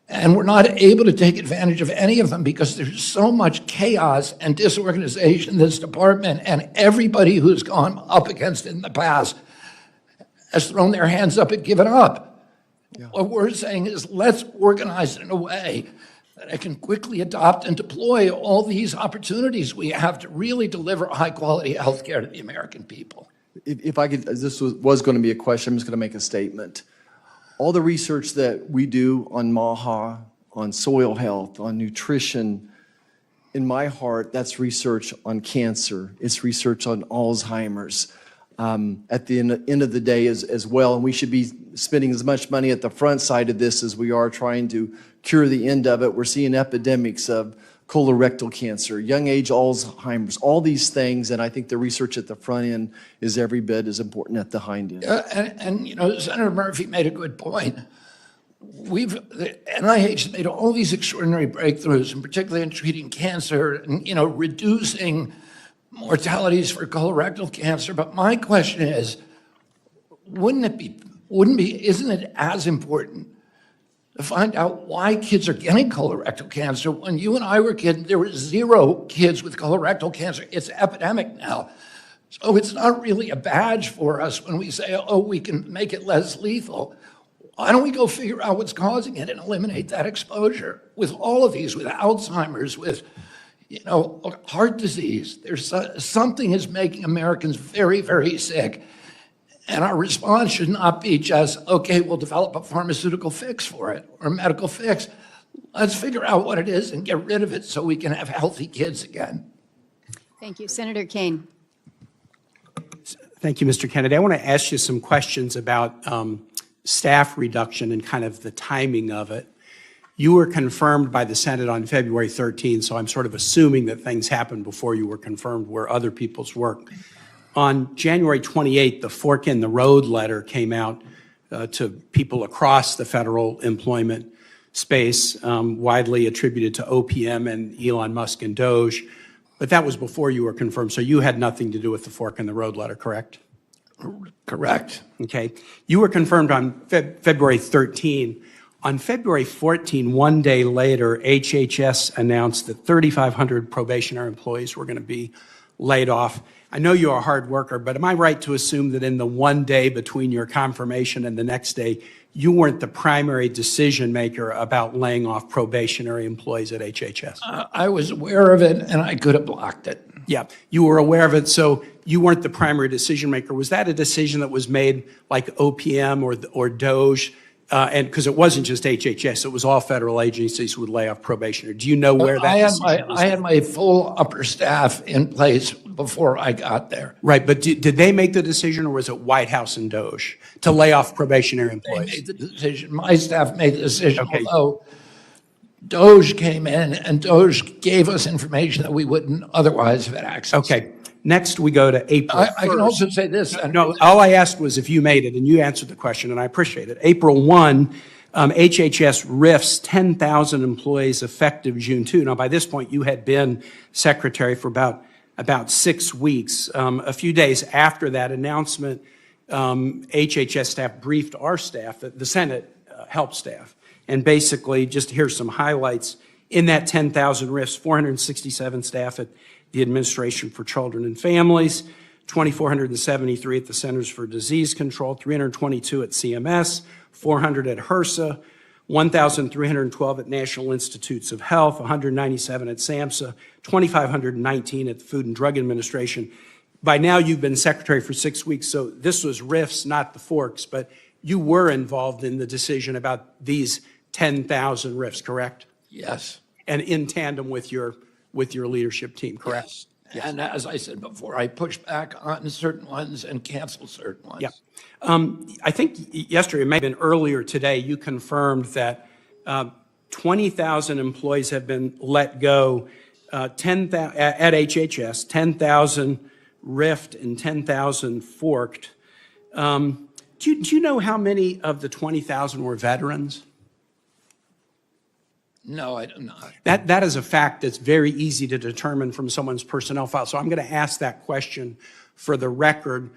And we're not able to take advantage of any of them because there's so much chaos and disorganization in this department, and everybody who's gone up against it in the past has thrown their hands up and given up. Yeah. What we're saying is let's organize it in a way that I can quickly adopt and deploy all these opportunities we have to really deliver high-quality health care to the American people. If I could, this was going to be a question, I'm just going to make a statement. All the research that we do on MAHA, on soil health, on nutrition, in my heart, that's research on cancer. It's research on Alzheimer's. At the end of the day as well, and we should be spending as much money at the front side of this as we are trying to cure the end of it. We're seeing epidemics of colorectal cancer, young age Alzheimer's, all these things, and I think the research at the front end is every bit as important at the hind end. And Senator Murphy made a good point. The NIH has made all these extraordinary breakthroughs, and particularly in treating cancer and, reducing mortalities for colorectal cancer. But my question is, isn't it as important to find out why kids are getting colorectal cancer? When you and I were kids, there were 0 kids with colorectal cancer. It's epidemic now. So it's not really a badge for us when we say, we can make it less lethal. Why don't we go figure out what's causing it and eliminate that exposure? With all of these, with Alzheimer's, with heart disease, there's something is making Americans very, very sick. And our response should not be just, okay, we'll develop a pharmaceutical fix for it or a medical fix. Let's figure out what it is and get rid of it so we can have healthy kids again. Thank you. Senator Kane. Thank you, Mr. Kennedy. I want to ask you some questions about staff reduction and kind of the timing of it. You were confirmed by the Senate on February 13th, so I'm sort of assuming that things happened before you were confirmed were other people's work. On January 28th, the fork in the road letter came out to people across the federal employment space, widely attributed to OPM and Elon Musk and Doge. But that was before you were confirmed, so you had nothing to do with the fork in the road letter, correct? Correct. Okay. You were confirmed on February 13. On February 14, one day later, HHS announced that 3,500 probationary employees were going to be laid off. I know you're a hard worker, but am I right to assume that in the one day between your confirmation and the next day, you weren't the primary decision maker about laying off probationary employees at HHS? I was aware of it, and I could have blocked it. Yeah, you were aware of it, so you weren't the primary decision maker. Was that a decision that was made like OPM or Doge? And because it wasn't just HHS, it was all federal agencies who would lay off probationary. Do you know where that decision was? I had my full upper staff in place before I got there. Right, but did they make the decision, or was it White House and Doge to lay off probationary employees? They made the decision. My staff made the decision, Okay. although Doge came in and Doge gave us information that we wouldn't otherwise have had access to. Okay. Next, we go to April 1st. I can also say this. No, all I asked was if you made it, and you answered the question, and I appreciate it. April 1, HHS RIFs 10,000 employees effective June 2. Now, by this point, you had been secretary for about 6 weeks. A few days after that announcement, HHS staff briefed our staff, the Senate help staff, and basically, just here's some highlights. In that 10,000 RIFs, 467 staff at the Administration for Children and Families, 2,473 at the Centers for Disease Control, 322 at CMS, 400 at HRSA, 1,312 at National Institutes of Health, 197 at SAMHSA, 2,519 at the Food and Drug Administration. By now, you've been secretary for 6 weeks, so this was RIFs, not the forks, but you were involved in the decision about these 10,000 RIFs, correct? Yes. And in tandem with your leadership team, correct? Yes. And as I said before, I pushed back on certain ones and canceled certain ones. Yeah. I think yesterday, it may have been earlier today, you confirmed that 20,000 employees have been let go, 10,000 at HHS, 10,000 RIFed and 10,000 forked. Do you know how many of the 20,000 were veterans? No, I do not. That is a fact that's very easy to determine from someone's personnel file. So I'm going to ask that question for the record.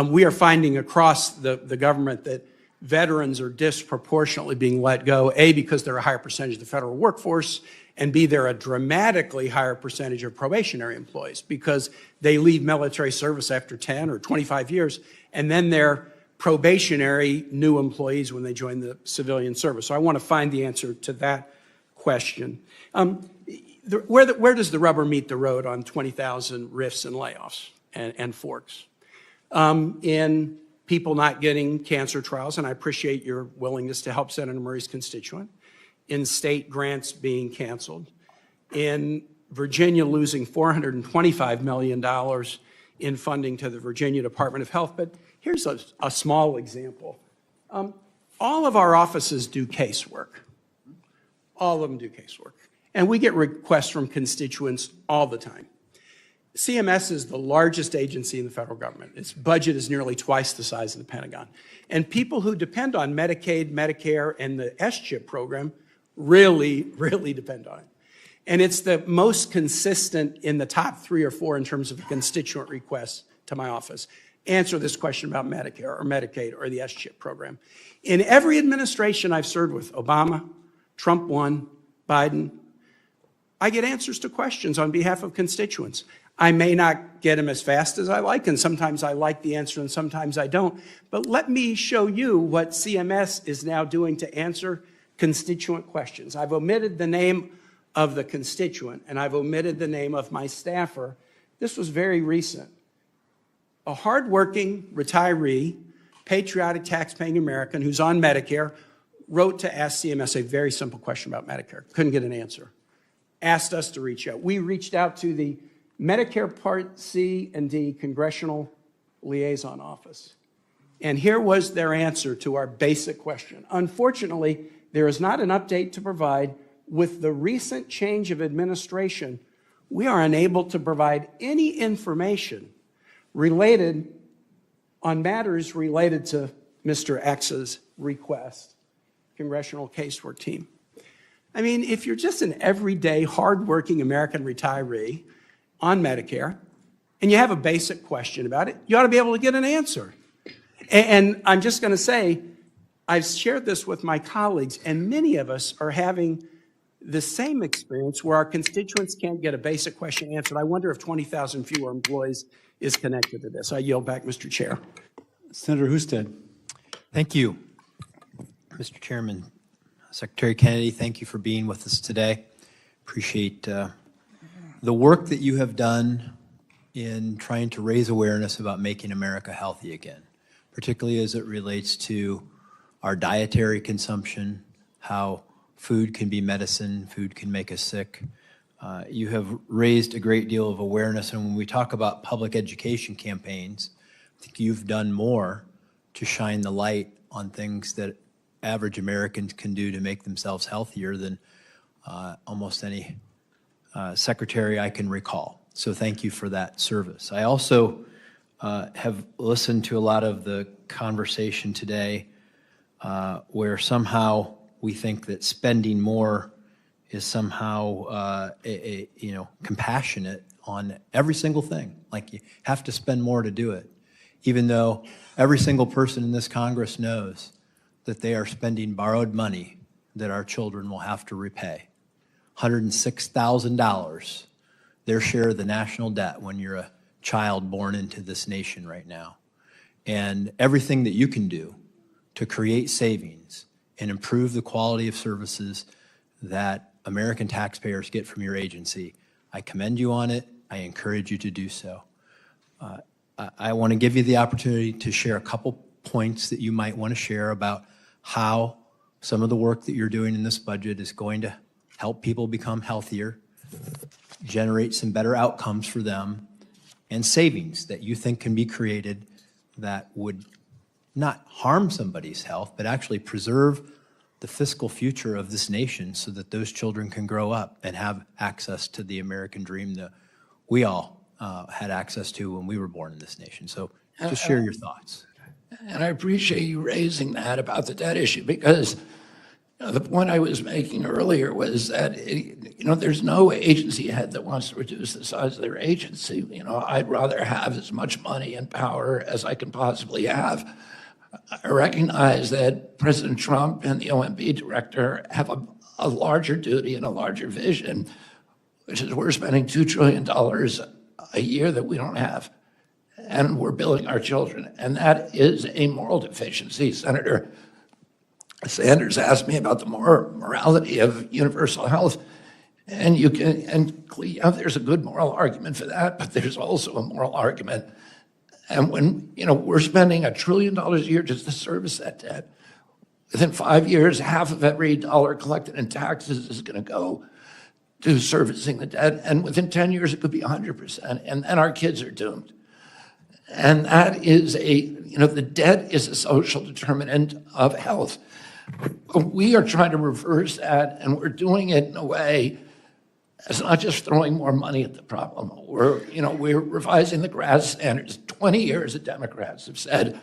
We are finding across the government that veterans are disproportionately being let go, A, because they're a higher percentage of the federal workforce, and B, they're a dramatically higher percentage of probationary employees because they leave military service after 10 or 25 years, and then they're probationary new employees when they join the civilian service. So I want to find the answer to that question. Where does the rubber meet the road on 20,000 RIFs and layoffs and forks? In people not getting cancer trials, and I appreciate your willingness to help Senator Murray's constituent, in state grants being canceled, in Virginia losing $425 million in funding to the Virginia Department of Health. But here's a small example. All of our offices do casework. All of them do casework. And we get requests from constituents all the time. CMS is the largest agency in the federal government. Its budget is nearly twice the size of the Pentagon. And people who depend on Medicaid, Medicare, and the SCHIP program really depend on it. And it's the most consistent in the top 3 or 4 in terms of constituent requests to my office. Answer this question about Medicare or Medicaid or the SCHIP program. In every administration I've served with, Obama, Trump 1, Biden, I get answers to questions on behalf of constituents. I may not get them as fast as I like, and sometimes I like the answer and sometimes I don't. But let me show you what CMS is now doing to answer constituent questions. I've omitted the name of the constituent, and I've omitted the name of my staffer. This was very recent. A hardworking retiree, patriotic tax-paying American who's on Medicare wrote to ask CMS a very simple question about Medicare. Couldn't get an answer. Asked us to reach out. We reached out to the Medicare Part C and D Congressional Liaison Office. And here was their answer to our basic question. Unfortunately, there is not an update to provide. With the recent change of administration, we are unable to provide any information related on matters related to Mr. X's request. Congressional casework team. I mean, if you're just an everyday, hardworking American retiree on Medicare, and you have a basic question about it, you ought to be able to get an answer. And I'm just going to say, I've shared this with my colleagues, and many of us are having the same experience where our constituents can't get a basic question answered. I wonder if 20,000 fewer employees is connected to this. I yield back, Mr. Chair. Senator Husted. Thank you, Mr. Chairman. Secretary Kennedy, thank you for being with us today. Appreciate the work that you have done in trying to raise awareness about making America healthy again, particularly as it relates to our dietary consumption, how food can be medicine, food can make us sick. You have raised a great deal of awareness, and when we talk about public education campaigns, I think you've done more to shine the light on things that average Americans can do to make themselves healthier than almost any secretary I can recall. So thank you for that service. I also have listened to a lot of the conversation today where somehow we think that spending more is somehow, compassionate on every single thing. Like you have to spend more to do it, even though every single person in this Congress knows that they are spending borrowed money that our children will have to repay. $106,000, their share of the national debt when you're a child born into this nation right now. And everything that you can do to create savings and improve the quality of services that American taxpayers get from your agency, I commend you on it. I encourage you to do so. I want to give you the opportunity to share a couple points that you might want to share about how some of the work that you're doing in this budget is going to help people become healthier, generate some better outcomes for them, and savings that you think can be created that would not harm somebody's health, but actually preserve the fiscal future of this nation so that those children can grow up and have access to the American dream that we all had access to when we were born in this nation. So just share your thoughts. And I appreciate you raising that about the debt issue, because the point I was making earlier was that, there's no agency head that wants to reduce the size of their agency. I'd rather have as much money and power as I can possibly have. I recognize that President Trump and the OMB director have a larger duty and a larger vision, which is we're spending $2 trillion a year that we don't have, and we're building our children. And that is a moral deficiency. Senator Sanders asked me about the morality of universal health, and there's a good moral argument for that, but there's also a moral argument. And when, we're spending $1 trillion a year just to service that debt, within 5 years, half of every dollar collected in taxes is going to go to servicing the debt. And within 10 years, it could be 100%. And then our kids are doomed. And that is the debt is a social determinant of health. We are trying to reverse that, and we're doing it in a way that's not just throwing more money at the problem. We're revising the GRAS standards. 20 years the Democrats have said,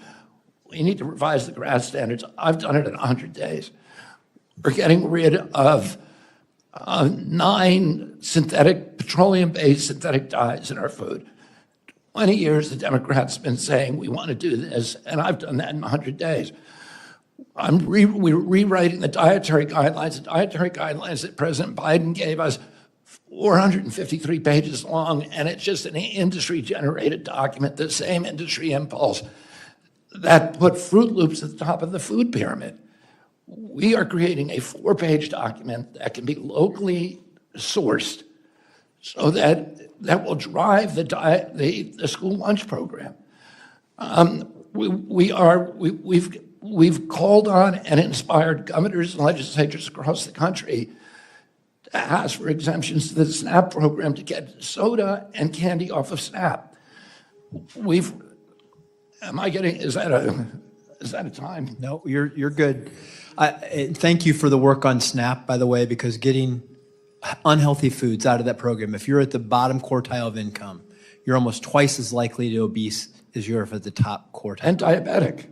we need to revise the GRAS standards. I've done it in 100 days. We're getting rid of 9 petroleum-based synthetic dyes in our food. 20 years the Democrats have been saying, we want to do this, and I've done that in 100 days. We're rewriting the dietary guidelines. The dietary guidelines that President Biden gave us, 453 pages long, and it's just an industry-generated document, the same industry impulse that put Fruit Loops at the top of the food pyramid. We are creating a 4-page document that can be locally sourced so that will drive the school lunch program. We've called on and inspired governors and legislatures across the country to ask for exemptions to the SNAP program to get soda and candy off of SNAP. Is that a time? No, you're good. And thank you for the work on SNAP, by the way, because getting unhealthy foods out of that program, if you're at the bottom quartile of income, you're almost twice as likely to be obese as you're at the top quartile. And diabetic.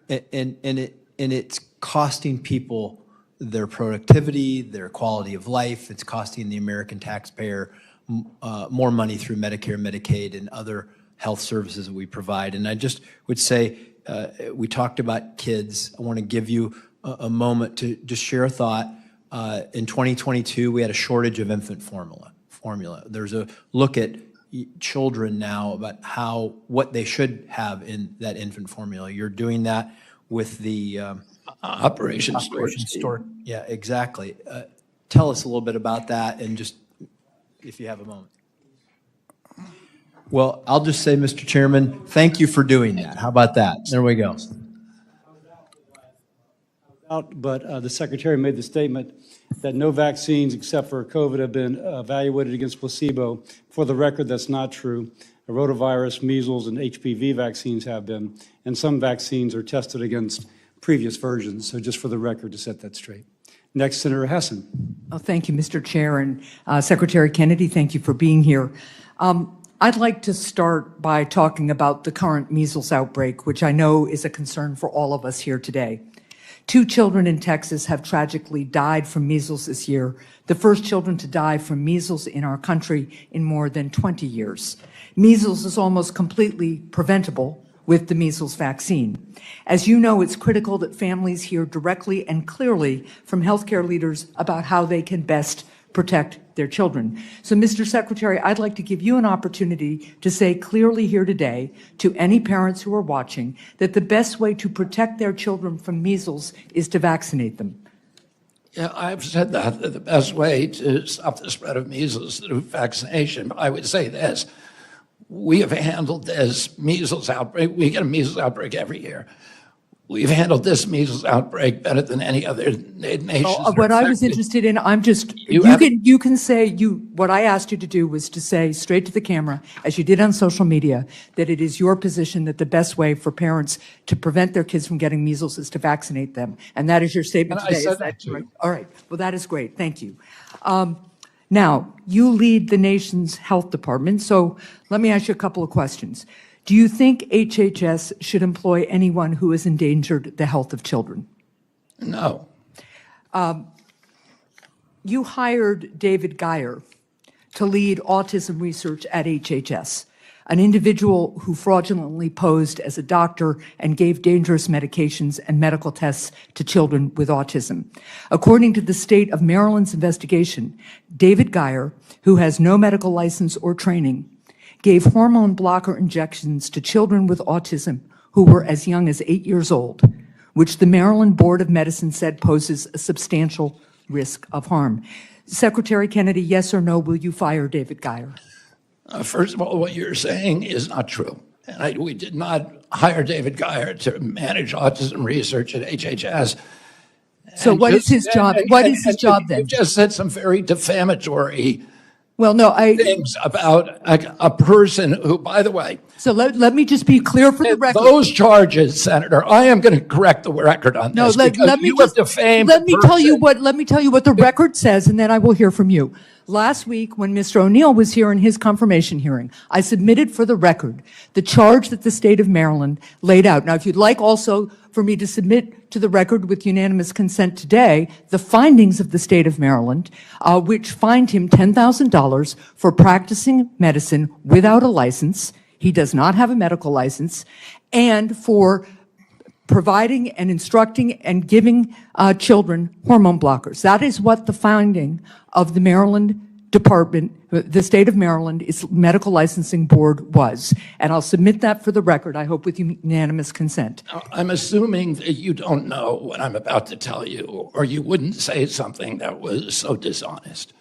And it's costing people their productivity, their quality of life. It's costing the American taxpayer more money through Medicare, Medicaid, and other health services that we provide. And I just would say, we talked about kids. I want to give you a moment to just share a thought. In 2022, we had a shortage of infant formula. There's a look at children now about what they should have in that infant formula. You're doing that with the Operation Store. Yeah, exactly. Tell us a little bit about that, and just if you have a moment. Well, I'll just say, Mr. Chairman, thank you for doing that. How about that? There we go. But the Secretary made the statement that no vaccines except for COVID have been evaluated against placebo. For the record, that's not true. Rotavirus, measles, and HPV vaccines have been, and some vaccines are tested against previous versions. So just for the record, to set that straight. Next, Senator Hessen. Oh, thank you, Mr. Chair, and Secretary Kennedy, thank you for being here. I'd like to start by talking about the current measles outbreak, which I know is a concern for all of us here today. 2 children in Texas have tragically died from measles this year, the first children to die from measles in our country in more than 20 years. Measles is almost completely preventable with the measles vaccine. As you know, it's critical that families hear directly and clearly from healthcare leaders about how they can best protect their children. So, Mr. Secretary, I'd like to give you an opportunity to say clearly here today to any parents who are watching that the best way to protect their children from measles is to vaccinate them. Yeah, I've said that the best way to stop the spread of measles is through vaccination. But I would say this. We have handled this measles outbreak. We get a measles outbreak every year. We've handled this measles outbreak better than any other nation. What I was interested in, I'm just, you can say, what I asked you to do was to say straight to the camera, as you did on social media, that it is your position that the best way for parents to prevent their kids from getting measles is to vaccinate them. And that is your statement And today. I said Is that that too. correct? All right. Well, that is great. Thank you. Now, you lead the nation's health department, so let me ask you a couple of questions. Do you think HHS should employ anyone who has endangered the health of children? No. You hired David Geyer to lead autism research at HHS, an individual who fraudulently posed as a doctor and gave dangerous medications and medical tests to children with autism. According to the state of Maryland's investigation, David Geyer, who has no medical license or training, gave hormone blocker injections to children with autism who were as young as 8 years old, which the Maryland Board of Medicine said poses a substantial risk of harm. Secretary Kennedy, yes or no, will you fire David Geyer? First of all, what you're saying is not true. And we did not hire David Geyer to manage autism research at HHS. So what is his job? What is his job then? You just said some very defamatory things about a person who, by the way. So let me just be clear for the record. Those charges, Senator, I am going to correct the record on this. Let me tell you what the record says, and then I will hear from you. Last week, when Mr. O'Neill was here in his confirmation hearing, I submitted for the record the charge that the state of Maryland laid out. Now, if you'd like also for me to submit to the record with unanimous consent today, the findings of the state of Maryland, which fined him $10,000 for practicing medicine without a license. He does not have a medical license, and for providing and instructing and giving children hormone blockers. That is what the finding of the Maryland Department, the state of Maryland, its medical licensing board was. And I'll submit that for the record, I hope with unanimous consent. I'm assuming that you don't know what I'm about to tell you, or you wouldn't say something that was so dishonest.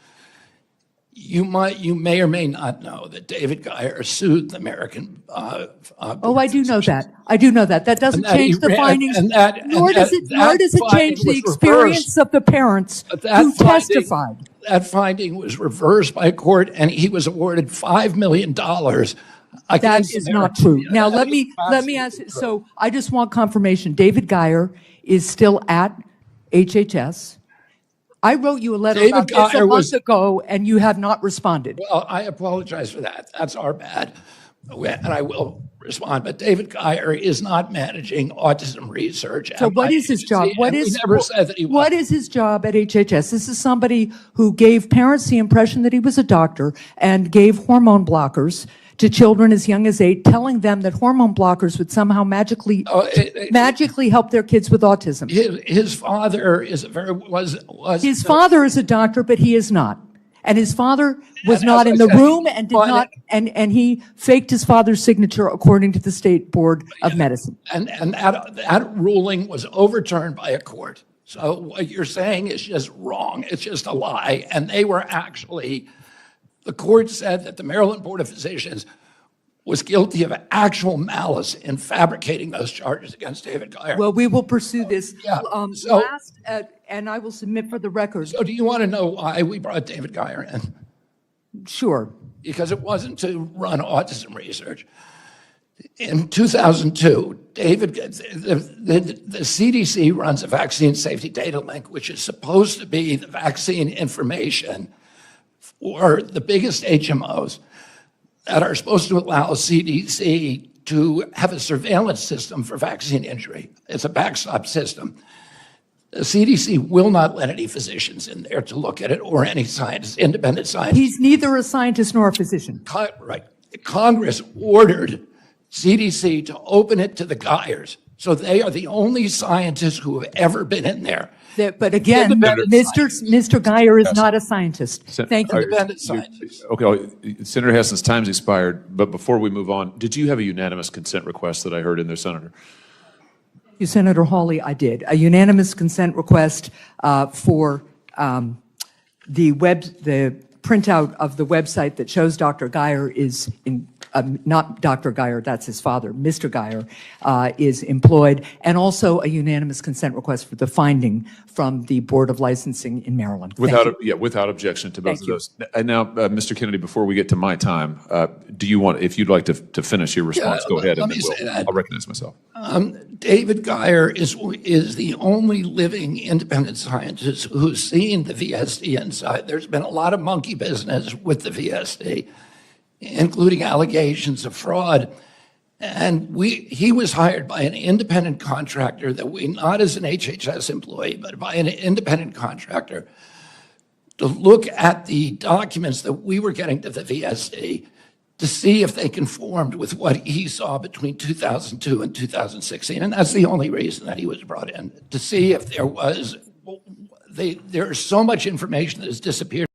You may or may not know that David Geyer sued the American. I do know that. I do know that. That doesn't change the findings, nor does it change the experience of the parents who testified. That finding was reversed by a court, and he was awarded $5 million. That is not true. Now let me ask. So I just want confirmation. David Geyer is still at HHS. I wrote you a letter about this a month ago, and you have not responded. Well, I apologize for that. That's our bad, and I will respond. But David Geyer is not managing autism research. So what is his job? What is his job at HHS? This is somebody who gave parents the impression that he was a doctor and gave hormone blockers to children as young as 8, telling them that hormone blockers would somehow magically help their kids with autism. His father His father is a doctor, but he is not. And his father was not in the room and did not, and he faked his father's signature according to the State Board of Medicine. And that ruling was overturned by a court. So what you're saying is just wrong. It's just a lie. And they were actually, the court said that the Maryland Board of Physicians was guilty of actual malice in fabricating those charges against David Geyer. Well, we will pursue this. And I will submit for the record. So do you want to know why we brought David Geyer in? Sure. Because it wasn't to run autism research. In 2002, the CDC runs a vaccine safety data link, which is supposed to be the vaccine information for the biggest HMOs that are supposed to allow CDC to have a surveillance system for vaccine injury. It's a backstop system. The CDC will not let any physicians in there to look at it or any scientists, independent scientists. He's neither a scientist nor a physician. Right. Congress ordered CDC to open it to the Geyers. So they are the only scientists who have ever been in there. But again, Mr. Geyer is not a scientist. Thank you. Independent scientists. Okay, Senator Hessen's time's expired, but before we move on, did you have a unanimous consent request that I heard in there, Senator? Thank you, Senator Hawley, I did. A unanimous consent request for the printout of the website that shows Dr. Geyer is not Dr. Geyer, that's his father, Mr. Geyer, is employed, and also a unanimous consent request for the finding from the Board of Licensing in Maryland. Without objection to both of those. And now, Mr. Kennedy, before we get to my time, do you want, if you'd like to finish your response, go ahead, and then I'll recognize myself. David Geyer is the only living independent scientist who's seen the VSD inside. There's been a lot of monkey business with the VSD, including allegations of fraud. And he was hired by an independent contractor not as an HHS employee, but by an independent contractor to look at the documents that we were getting to the VSD to see if they conformed with what he saw between 2002 and 2016. And that's the only reason that he was brought in, to see if there's so much information that has disappeared.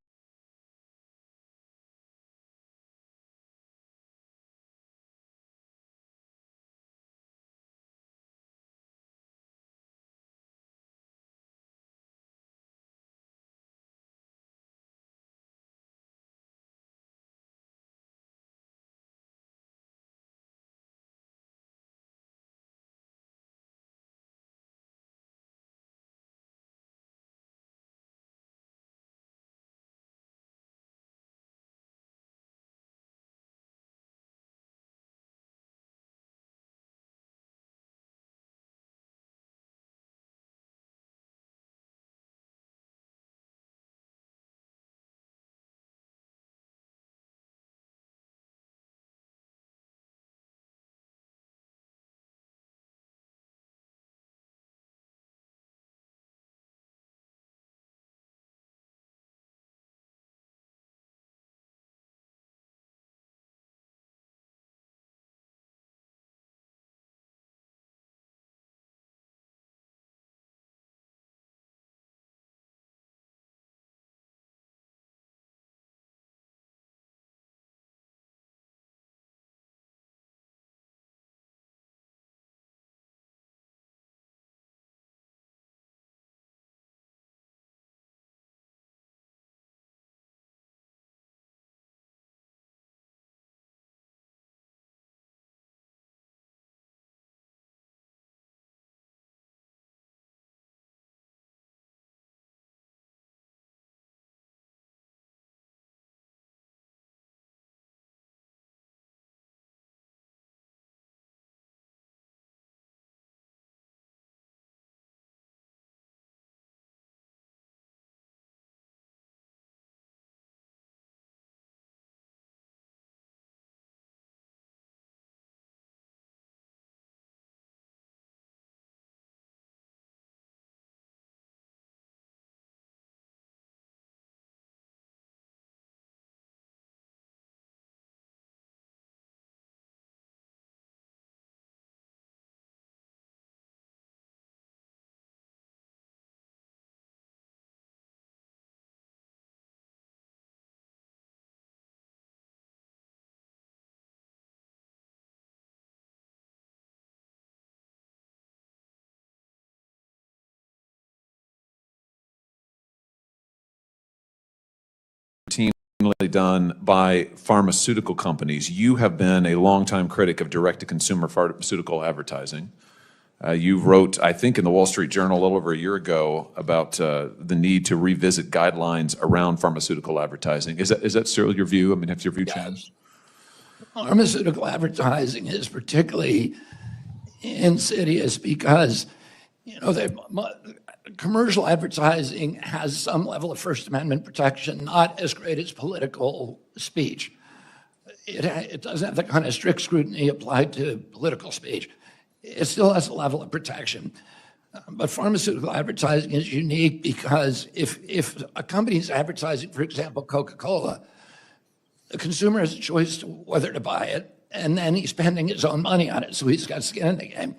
Done by pharmaceutical companies. You have been a longtime critic of direct-to-consumer pharmaceutical advertising. You wrote, I think, in the Wall Street Journal a little over a year ago about the need to revisit guidelines around pharmaceutical advertising. Is that still your view? I mean, has your view changed? Pharmaceutical advertising is particularly insidious because, commercial advertising has some level of First Amendment protection, not as great as political speech. It doesn't have the kind of strict scrutiny applied to political speech. It still has a level of protection. But pharmaceutical advertising is unique because if a company is advertising, for example, Coca-Cola, the consumer has a choice to whether to buy it, and then he's spending his own money on it, so he's got skin in the game.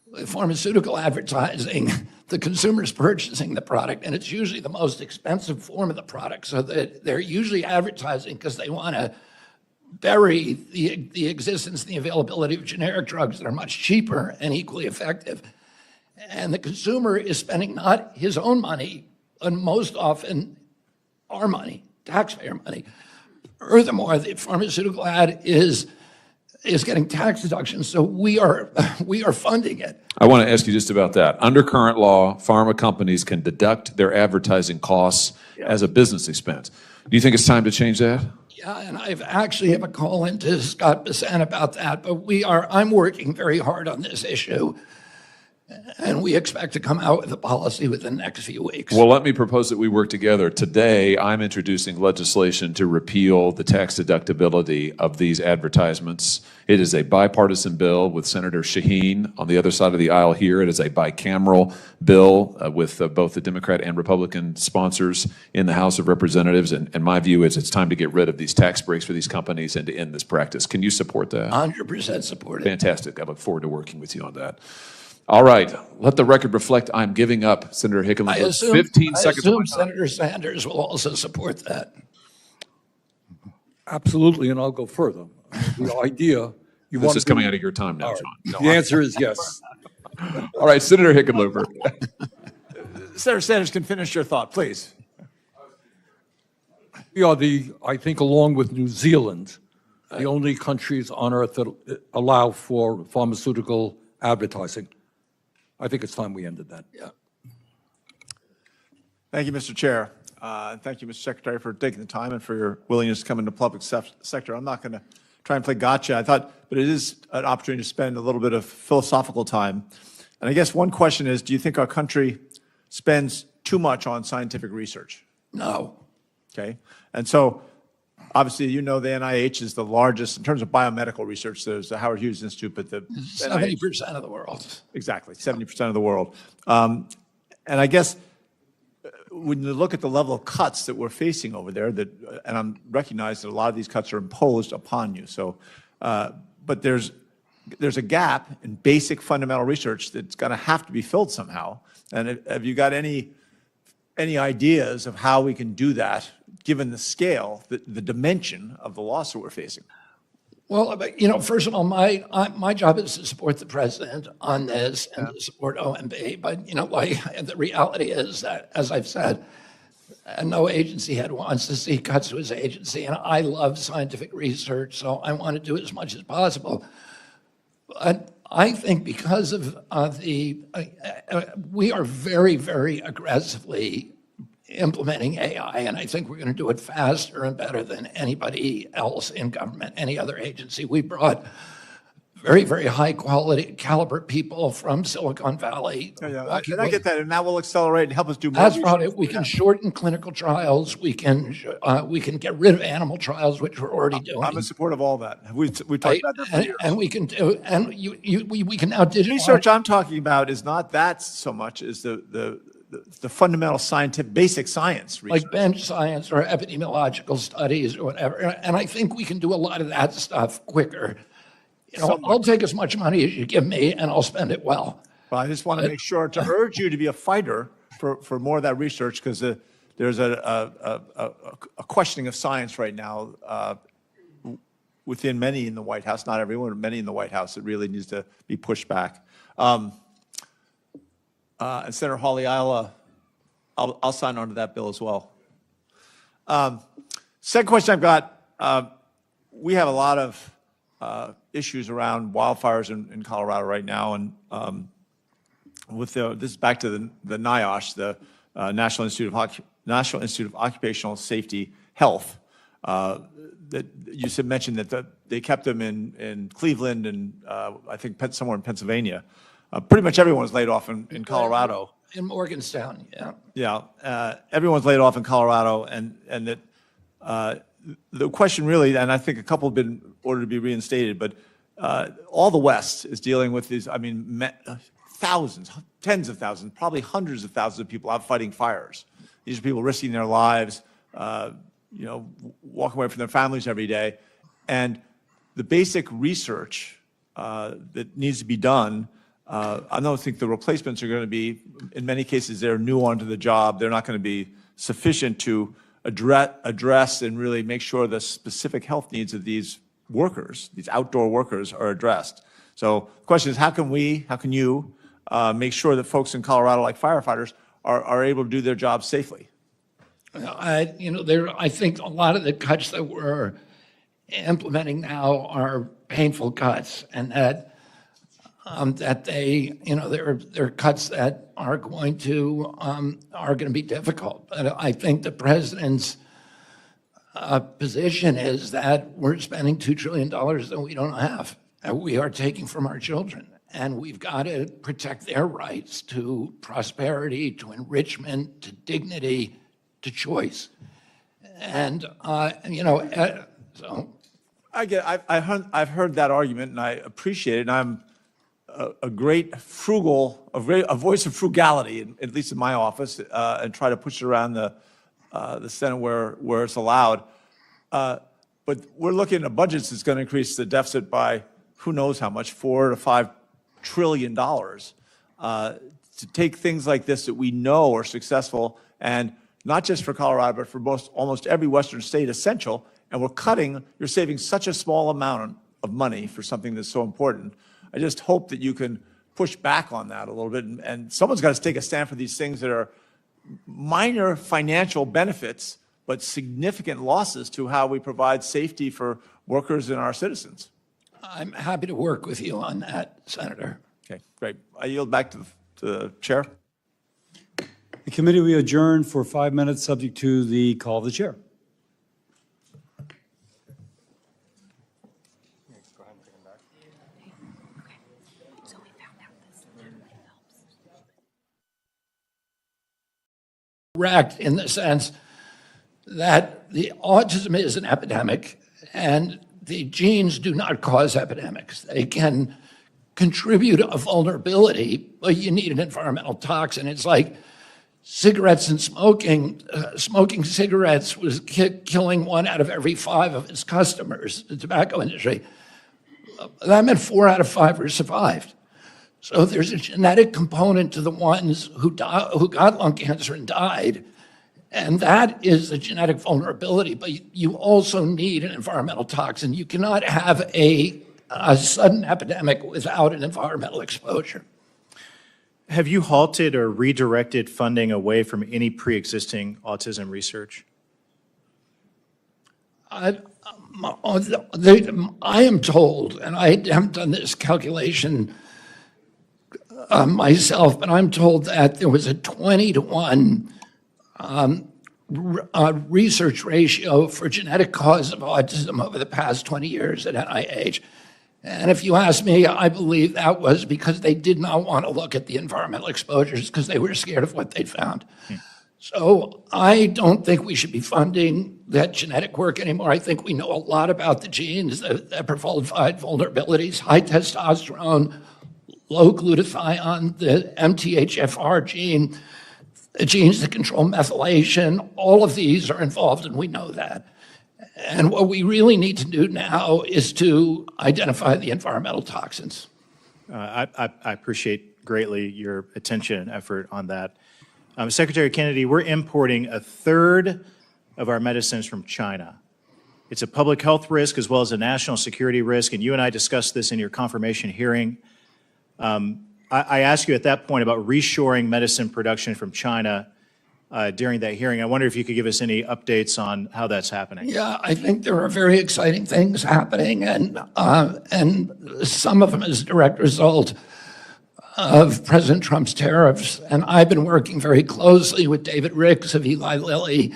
With pharmaceutical advertising, the consumer's purchasing the product, and it's usually the most expensive form of the product, so that they're usually advertising because they want to bury the existence and the availability of generic drugs that are much cheaper and equally effective. And the consumer is spending not his own money, and most often our money, taxpayer money. Furthermore, the pharmaceutical ad is getting tax deductions, so we are funding it. I want to ask you just about that. Under current law, pharma companies can deduct their advertising costs as a business expense. Do you think it's time to change that? Yeah, and I've actually have a call into Scott Besant about that, but I'm working very hard on this issue, and we expect to come out with a policy within the next few weeks. Well, let me propose that we work together. Today, I'm introducing legislation to repeal the tax deductibility of these advertisements. It is a bipartisan bill with Senator Shaheen on the other side of the aisle here. It is a bicameral bill with both the Democrat and Republican sponsors in the House of Representatives. And my view is it's time to get rid of these tax breaks for these companies and to end this practice. Can you support that? 100% support it. Fantastic. I look forward to working with you on that. All right. Let the record reflect I'm giving up Senator Hickenlooper 15 seconds. I assume Senator Sanders will also support that. Absolutely, and I'll go further. The idea you want This is coming out of your time now, All right. John. The answer is yes. All right, Senator Hickenlooper. Senator Sanders can finish your thought, please. We are I think, along with New Zealand, the only countries on earth that allow for pharmaceutical advertising. I think it's time we ended that. Yeah. Thank you, Mr. Chair. And thank you, Mr. Secretary, for taking the time and for your willingness to come into the public sector. I'm not going to try and play gotcha. But it is an opportunity to spend a little bit of philosophical time. And I guess one question is, do you think our country spends too much on scientific research? No. Okay. And so, obviously, you know the NIH is the largest, in terms of biomedical research, there's the Howard Hughes Institute, but the 70% of the world. Exactly, 70% of the world. And I guess when you look at the level of cuts that we're facing over there, and I recognize that a lot of these cuts are imposed upon you. So, but there's a gap in basic fundamental research that's going to have to be filled somehow. And have you got any ideas of how we can do that, given the scale, the dimension of the loss that we're facing? Well, first of all, my job is to support the president on this and to support OMB. But, the reality is that, as I've said, no agency head wants to see cuts to his agency. And I love scientific research, so I want to do as much as possible. But I think because of we are very, very aggressively implementing AI, and I think we're going to do it faster and better than anybody else in government, any other agency. We brought very, very high quality caliber people from Silicon Valley. I get that, and that will accelerate and help us do more. That's probably it. We can shorten clinical trials. We can get rid of animal trials, which we're already doing. I'm in support of all that. We talked about that for years. And we can do, and we can now digitalize. Research I'm talking about is not that so much as the fundamental scientific, basic science research. Like bench science or epidemiological studies or whatever. And I think we can do a lot of that stuff quicker. I'll take as much money as you give me and I'll spend it well. Well, I just want to make sure to urge you to be a fighter for more of that research, because there's a questioning of science right now within many in the White House, not everyone, but many in the White House, that really needs to be pushed back. And Senator Hawley, I'll sign on to that bill as well. Second question I've got, we have a lot of issues around wildfires in Colorado right now, and this is back to the NIOSH, the National Institute of Occupational Safety Health. That you mentioned that they kept them in Cleveland and I think somewhere in Pennsylvania. Pretty much everyone's laid off in Colorado. In Morgantown, yeah. Yeah, everyone's laid off in Colorado, and that the question really, and I think a couple have been ordered to be reinstated, but all the West is dealing with these, I mean, thousands, tens of thousands, probably hundreds of thousands of people out fighting fires. These are people risking their lives, walking away from their families every day. And the basic research that needs to be done, I don't think the replacements are going to be, in many cases, they're new onto the job. They're not going to be sufficient to address and really make sure the specific health needs of these workers, these outdoor workers, are addressed. So the question is, how can you make sure that folks in Colorado, like firefighters, are able to do their jobs safely? I think a lot of the cuts that we're implementing now are painful cuts, and that they're cuts that are going to be difficult. But I think the president's position is that we're spending $2 trillion that we don't have, that we are taking from our children. And we've got to protect their rights to prosperity, to enrichment, to dignity, to choice. And, so. I've heard that argument, and I appreciate it. And I'm a voice of frugality, at least in my office, and try to push it around the Senate where it's allowed. But we're looking at budgets that's going to increase the deficit by who knows how much, $4 to $5 trillion, to take things like this that we know are successful, and not just for Colorado, but for almost every Western state essential, and you're saving such a small amount of money for something that's so important. I just hope that you can push back on that a little bit, and someone's got to take a stand for these things that are minor financial benefits, but significant losses to how we provide safety for workers and our citizens. I'm happy to work with you on that, Senator. Okay, great. I yield back to the chair. The committee will adjourn for 5 minutes, subject to the call of the chair. Correct in the sense that the autism is an epidemic, and the genes do not cause epidemics. They can contribute a vulnerability, but you need an environmental toxin. It's like cigarettes and smoking. Smoking cigarettes was killing 1 out of every 5 of its customers, the tobacco industry. That meant 4 out of 5 were survived. So there's a genetic component to the ones who got lung cancer and died, and that is a genetic vulnerability, but you also need an environmental toxin. You cannot have a sudden epidemic without an environmental exposure. Have you halted or redirected funding away from any pre-existing autism research? I am told, and I haven't done this calculation myself, but I'm told that there was a 20-to-1 research ratio for genetic cause of autism over the past 20 years at NIH. And if you ask me, I believe that was because they did not want to look at the environmental exposures because they were scared of what they found. So I don't think we should be funding that genetic work anymore. I think we know a lot about the genes that provide vulnerabilities, high testosterone, low glutathione, the MTHFR gene, the genes that control methylation. All of these are involved, and we know that. And what we really need to do now is to identify the environmental toxins. I appreciate greatly your attention and effort on that. Secretary Kennedy, we're importing 1/3 of our medicines from China. It's a public health risk as well as a national security risk, and you and I discussed this in your confirmation hearing. I asked you at that point about reshoring medicine production from China during that hearing. I wonder if you could give us any updates on how that's happening. Yeah, I think there are very exciting things happening, and some of them is a direct result of President Trump's tariffs. And I've been working very closely with David Ricks of Eli Lilly.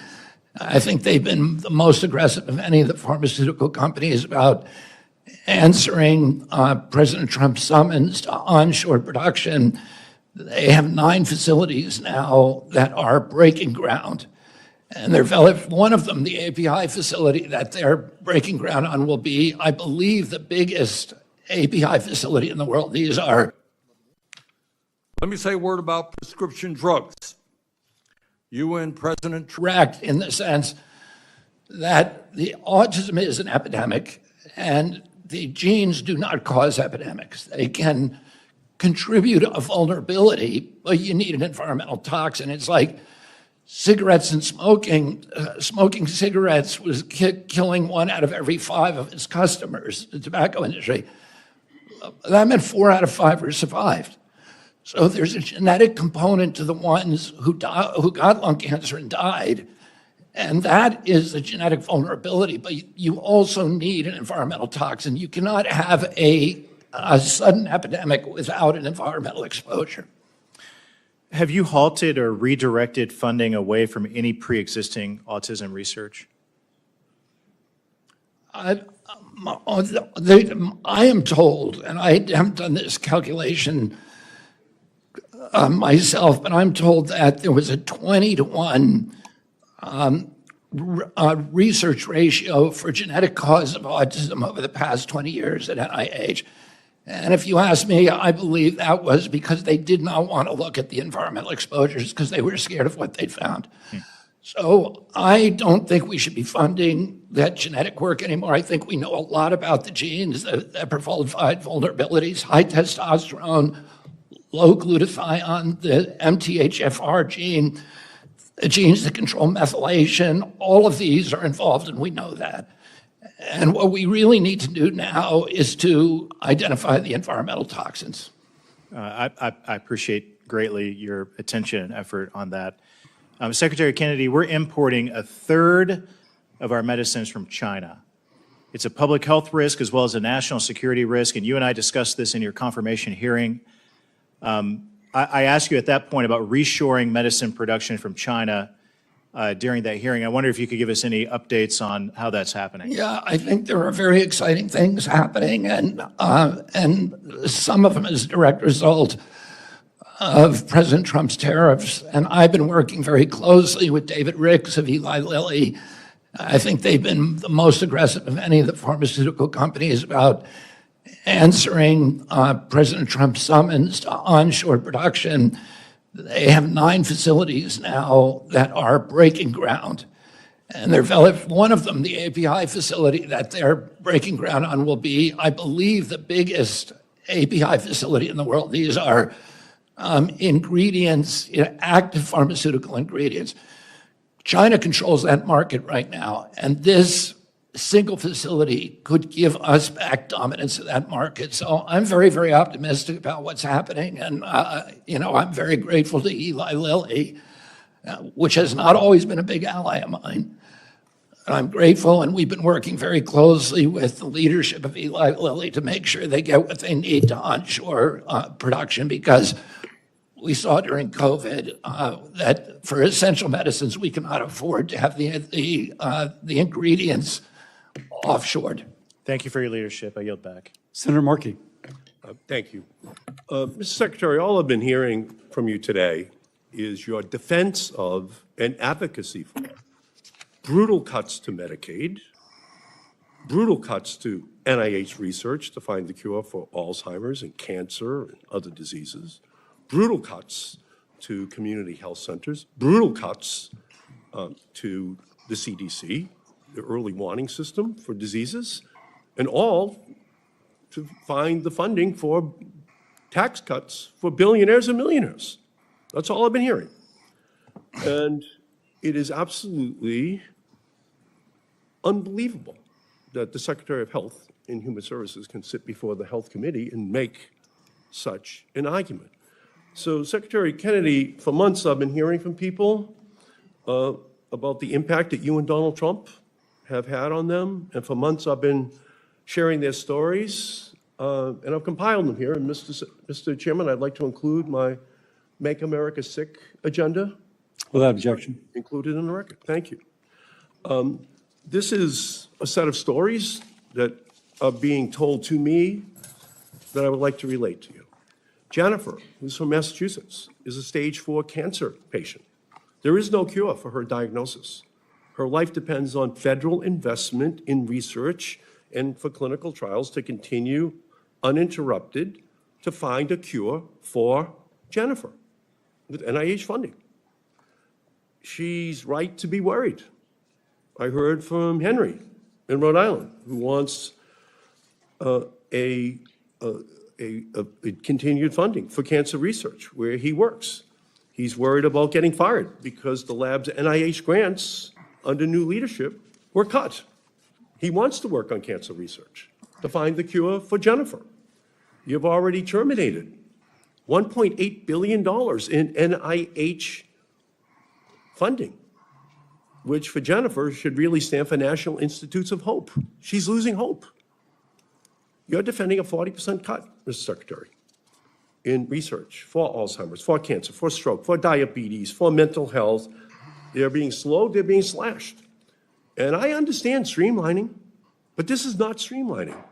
I think they've been the most aggressive of any of the pharmaceutical companies about answering President Trump's summons to onshore production. They have 9 facilities now that are breaking ground. And one of them, the API facility that they're breaking ground on, will be, I believe, the biggest API facility in the world. These are. Let me say a word about prescription drugs. UN President Correct in the sense that the autism is an epidemic and the genes do not cause epidemics. They can contribute a vulnerability, but you need an environmental toxin. It's like cigarettes and smoking. Smoking cigarettes was killing 1 out of every 5 of its customers, the tobacco industry. That meant 4 out of 5 were survived. So there's a genetic component to the ones who got lung cancer and died, and that is the genetic vulnerability. But you also need an environmental toxin. You cannot have a sudden epidemic without an environmental exposure. Have you halted or redirected funding away from any pre-existing autism research? I am told, and I haven't done this calculation myself, but I'm told that there was a 20-to-1 research ratio for genetic cause of autism over the past 20 years at NIH. And if you ask me, I believe that was because they did not want to look at the environmental exposures because they were scared of what they'd found. So I don't think we should be funding that genetic work anymore. I think we know a lot about the genes that provide vulnerabilities, high testosterone, low glutathione, the MTHFR gene, the genes that control methylation. All of these are involved, and we know that. And what we really need to do now is to identify the environmental toxins. I appreciate greatly your attention and effort on that. Secretary Kennedy, we're importing 1/3 of our medicines from China. It's a public health risk as well as a national security risk, and you and I discussed this in your confirmation hearing. I asked you at that point about reshoring medicine production from China during that hearing. I wonder if you could give us any updates on how that's happening. Yeah, I think there are very exciting things happening, and some of them is a direct result of President Trump's tariffs. And I've been working very closely with David Ricks of Eli Lilly. I think they've been the most aggressive of any of the pharmaceutical companies about answering President Trump's summons to onshore production. They have 9 facilities now that are breaking ground. And one of them, the API facility that they're breaking ground on, will be, I believe, the biggest API facility in the world. These are ingredients, active pharmaceutical ingredients. China controls that market right now, and this single facility could give us back dominance of that market. So I'm very, very optimistic about what's happening, and I'm very grateful to Eli Lilly, which has not always been a big ally of mine. And I'm grateful, and we've been working very closely with the leadership of Eli Lilly to make sure they get what they need to onshore production, because we saw during COVID that for essential medicines, we cannot afford to have the ingredients offshored. Thank you for your leadership. I yield back. Senator Markey. Thank you. Mr. Secretary, all I've been hearing from you today is your defense of and advocacy for brutal cuts to Medicaid, brutal cuts to NIH research to find the cure for Alzheimer's and cancer and other diseases, brutal cuts to community health centers, brutal cuts to the CDC, the early warning system for diseases, and all to find the funding for tax cuts for billionaires and millionaires. That's all I've been hearing. And it is absolutely unbelievable that the Secretary of Health and Human Services can sit before the Health Committee and make such an argument. So, Secretary Kennedy, for months I've been hearing from people about the impact that you and Donald Trump have had on them, and for months I've been sharing their stories, and I've compiled them here. And Mr. Chairman, I'd like to include my Make America Sick agenda. Without objection. Included in the record. Thank you. This is a set of stories that are being told to me that I would like to relate to you. Jennifer, who's from Massachusetts, is a stage 4 cancer patient. There is no cure for her diagnosis. Her life depends on federal investment in research and for clinical trials to continue uninterrupted to find a cure for Jennifer with NIH funding. She's right to be worried. I heard from Henry in Rhode Island, who wants a continued funding for cancer research where he works. He's worried about getting fired because the lab's NIH grants under new leadership were cut. He wants to work on cancer research to find the cure for Jennifer. You've already terminated $1.8 billion in NIH funding, which for Jennifer should really stand for National Institutes of Hope. She's losing hope. You're defending a 40% cut, Mr. Secretary, in research for Alzheimer's, for cancer, for stroke, for diabetes, for mental health. They're being slowed, they're being slashed. And I understand streamlining, but this is not streamlining.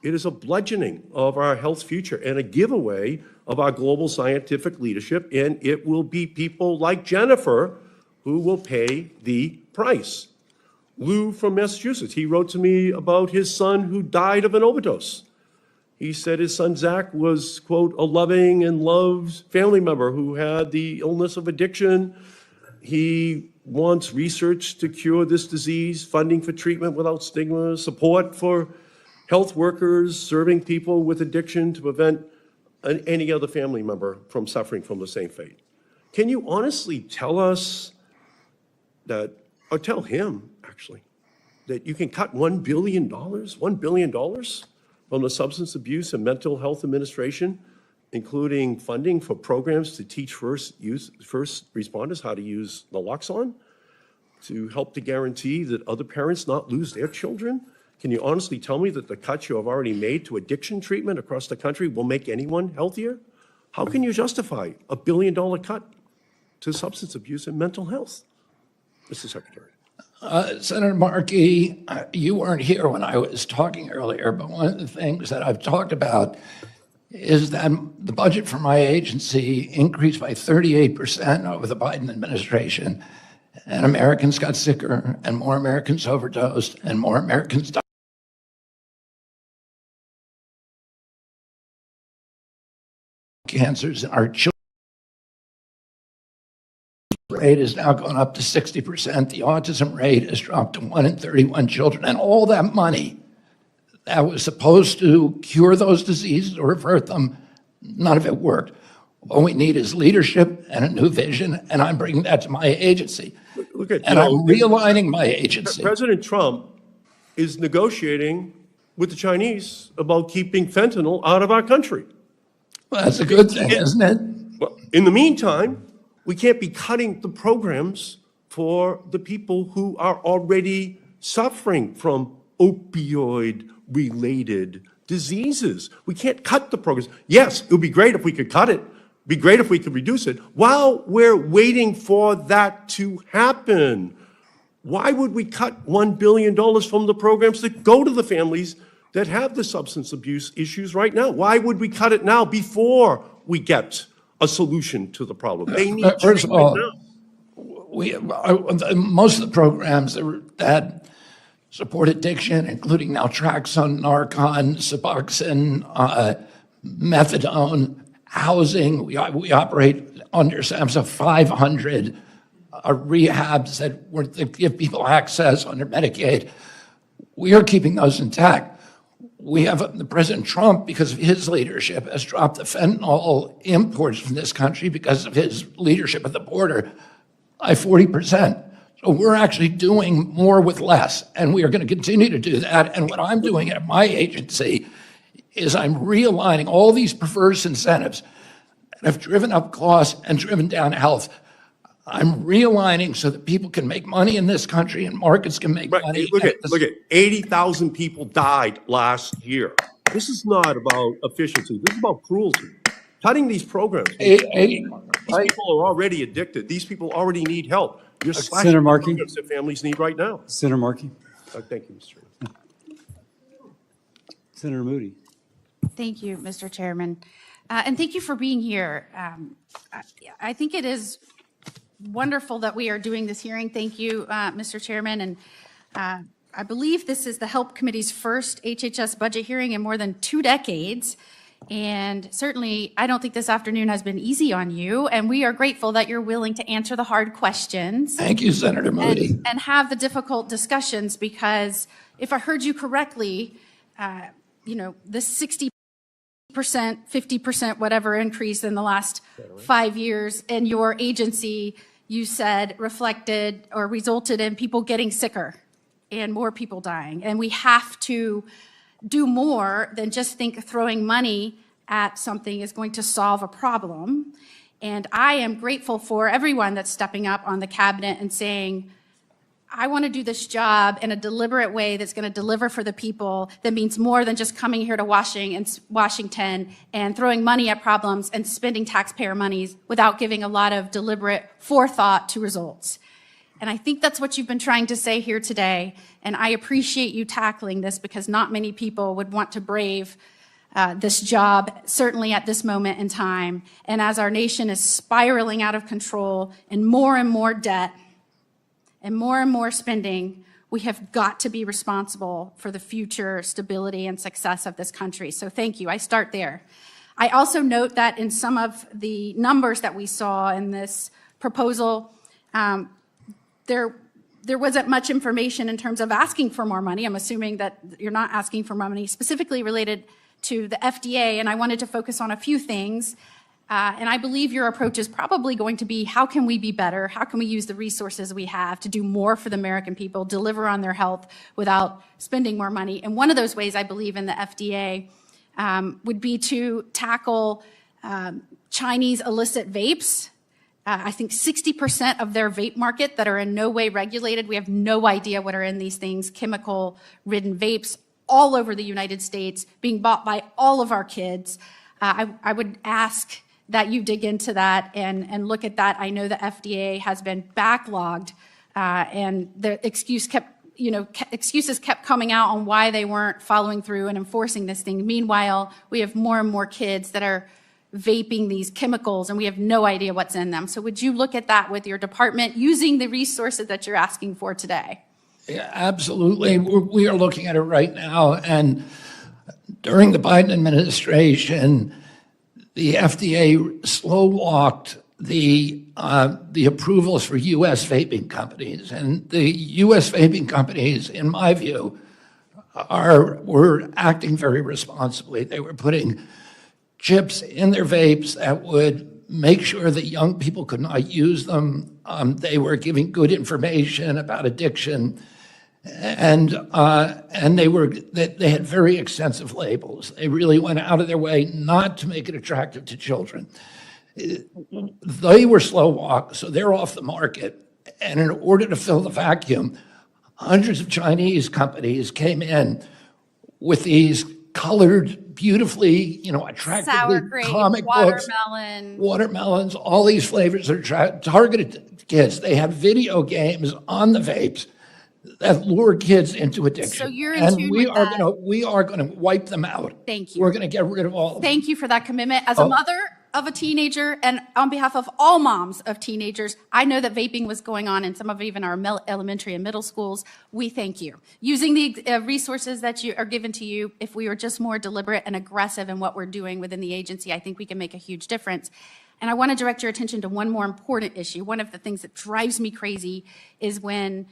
It is a bludgeoning of our health future and a giveaway of our global scientific leadership, and it will be people like Jennifer who will pay the price. Lou from Massachusetts, he wrote to me about his son who died of an overdose. He said his son Zach was, quote, a loving and loved family member who had the illness of addiction. He wants research to cure this disease, funding for treatment without stigma, support for health workers serving people with addiction to prevent any other family member from suffering from the same fate. Can you honestly tell us that, or tell him, actually, that you can cut $1 billion from the Substance Abuse and Mental Health Administration, including funding for programs to teach first responders how to use naloxone, to help to guarantee that other parents not lose their children? Can you honestly tell me that the cuts you have already made to addiction treatment across the country will make anyone healthier? How can you justify a $1 billion cut to substance abuse and mental health, Mr. Secretary? Senator Markey, you weren't here when I was talking earlier, but one of the things that I've talked about is that the budget for my agency increased by 38% over the Biden administration, and Americans got sicker, and more Americans overdosed, and more Americans died. Cancers in our children rate is now going up to 60%. The autism rate has dropped to 1 in 31 children, and all that money that was supposed to cure those diseases or avert them, none of it worked. All we need is leadership and a new vision, and I'm bringing that to my agency. And I'm realigning my agency. President Trump is negotiating with the Chinese about keeping fentanyl out of our country. Well, that's a good thing, isn't it? Well, in the meantime, we can't be cutting the programs for the people who are already suffering from opioid-related diseases. We can't cut the programs. Yes, it would be great if we could cut it. It would be great if we could reduce it. While we're waiting for that to happen, why would we cut $1 billion from the programs that go to the families that have the substance abuse issues right now? Why would we cut it now before we get a solution to the problem? They need First of all, now. Most of the programs that support addiction, including naltrexone, Narcan, Suboxone, methadone, housing, we operate under SAMHSA 500 rehabs that give people access under Medicaid. We are keeping those intact. We have President Trump, because of his leadership, has dropped the fentanyl imports from this country because of his leadership at the border by 40%. So we're actually doing more with less, and we are going to continue to do that. And what I'm doing at my agency is I'm realigning all these perverse incentives that have driven up costs and driven down health. I'm realigning so that people can make money in this country and markets can make money. Look at 80,000 people died last year. This is not about efficiency. This is about cruelty. Cutting these programs. These people are already addicted. These people already need help. You're slashing Senator the Markey. programs that families need right now. Senator Markey. Thank you, Mr. Chairman. Senator Moody. Thank you, Mr. Chairman. And thank you for being here. I think it is wonderful that we are doing this hearing. Thank you, Mr. Chairman. And I believe this is the Help Committee's first HHS budget hearing in more than 2 decades. And certainly, I don't think this afternoon has been easy on you. And we are grateful that you're willing to answer the hard questions. Thank you, Senator Moody. And have the difficult discussions, because if I heard you correctly, the 60%, 50%, whatever increase in the last 5 years in your agency, you said reflected or resulted in people getting sicker and more people dying. And we have to do more than just think throwing money at something is going to solve a problem. And I am grateful for everyone that's stepping up on the cabinet and saying, I want to do this job in a deliberate way that's going to deliver for the people, that means more than just coming here to Washington and throwing money at problems and spending taxpayer monies without giving a lot of deliberate forethought to results. And I think that's what you've been trying to say here today. And I appreciate you tackling this, because not many people would want to brave this job, certainly at this moment in time. And as our nation is spiraling out of control and more debt and more spending, we have got to be responsible for the future stability and success of this country. So thank you. I start there. I also note that in some of the numbers that we saw in this proposal, there wasn't much information in terms of asking for more money. I'm assuming that you're not asking for more money specifically related to the FDA, and I wanted to focus on a few things. And I believe your approach is probably going to be, how can we be better? How can we use the resources we have to do more for the American people, deliver on their health without spending more money? And one of those ways I believe in the FDA would be to tackle Chinese illicit vapes. I think 60% of their vape market that are in no way regulated. We have no idea what are in these things, chemical-ridden vapes all over the United States, being bought by all of our kids. I would ask that you dig into that and look at that. I know the FDA has been backlogged, and the excuses kept coming out on why they weren't following through and enforcing this thing. Meanwhile, we have more and more kids that are vaping these chemicals, and we have no idea what's in them. So would you look at that with your department using the resources that you're asking for today? Yeah, absolutely. We are looking at it right now. And during the Biden administration, the FDA slow-walked the approvals for U.S. vaping companies. And the U.S. vaping companies, in my view, were acting very responsibly. They were putting chips in their vapes that would make sure that young people could not use them. They were giving good information about addiction, and they had very extensive labels. They really went out of their way not to make it attractive to children. They were slow walked, so they're off the market. And in order to fill the vacuum, hundreds of Chinese companies came in with these colored, beautifully, attractively Sour grape, comic books, watermelons, all these flavors are targeted to kids. They have video games on the vapes that lure kids into addiction. So you're in tune with that. We are going to wipe them out. Thank you. We're going to get rid of all of them. Thank you for that commitment. As a mother of a teenager, and on behalf of all moms of teenagers, I know that vaping was going on in some of even our elementary and middle schools. We thank you. Using the resources that are given to you, if we were just more deliberate and aggressive in what we're doing within the agency, I think we can make a huge difference. And I want to direct your attention to one more important issue. One of the things that drives me crazy is when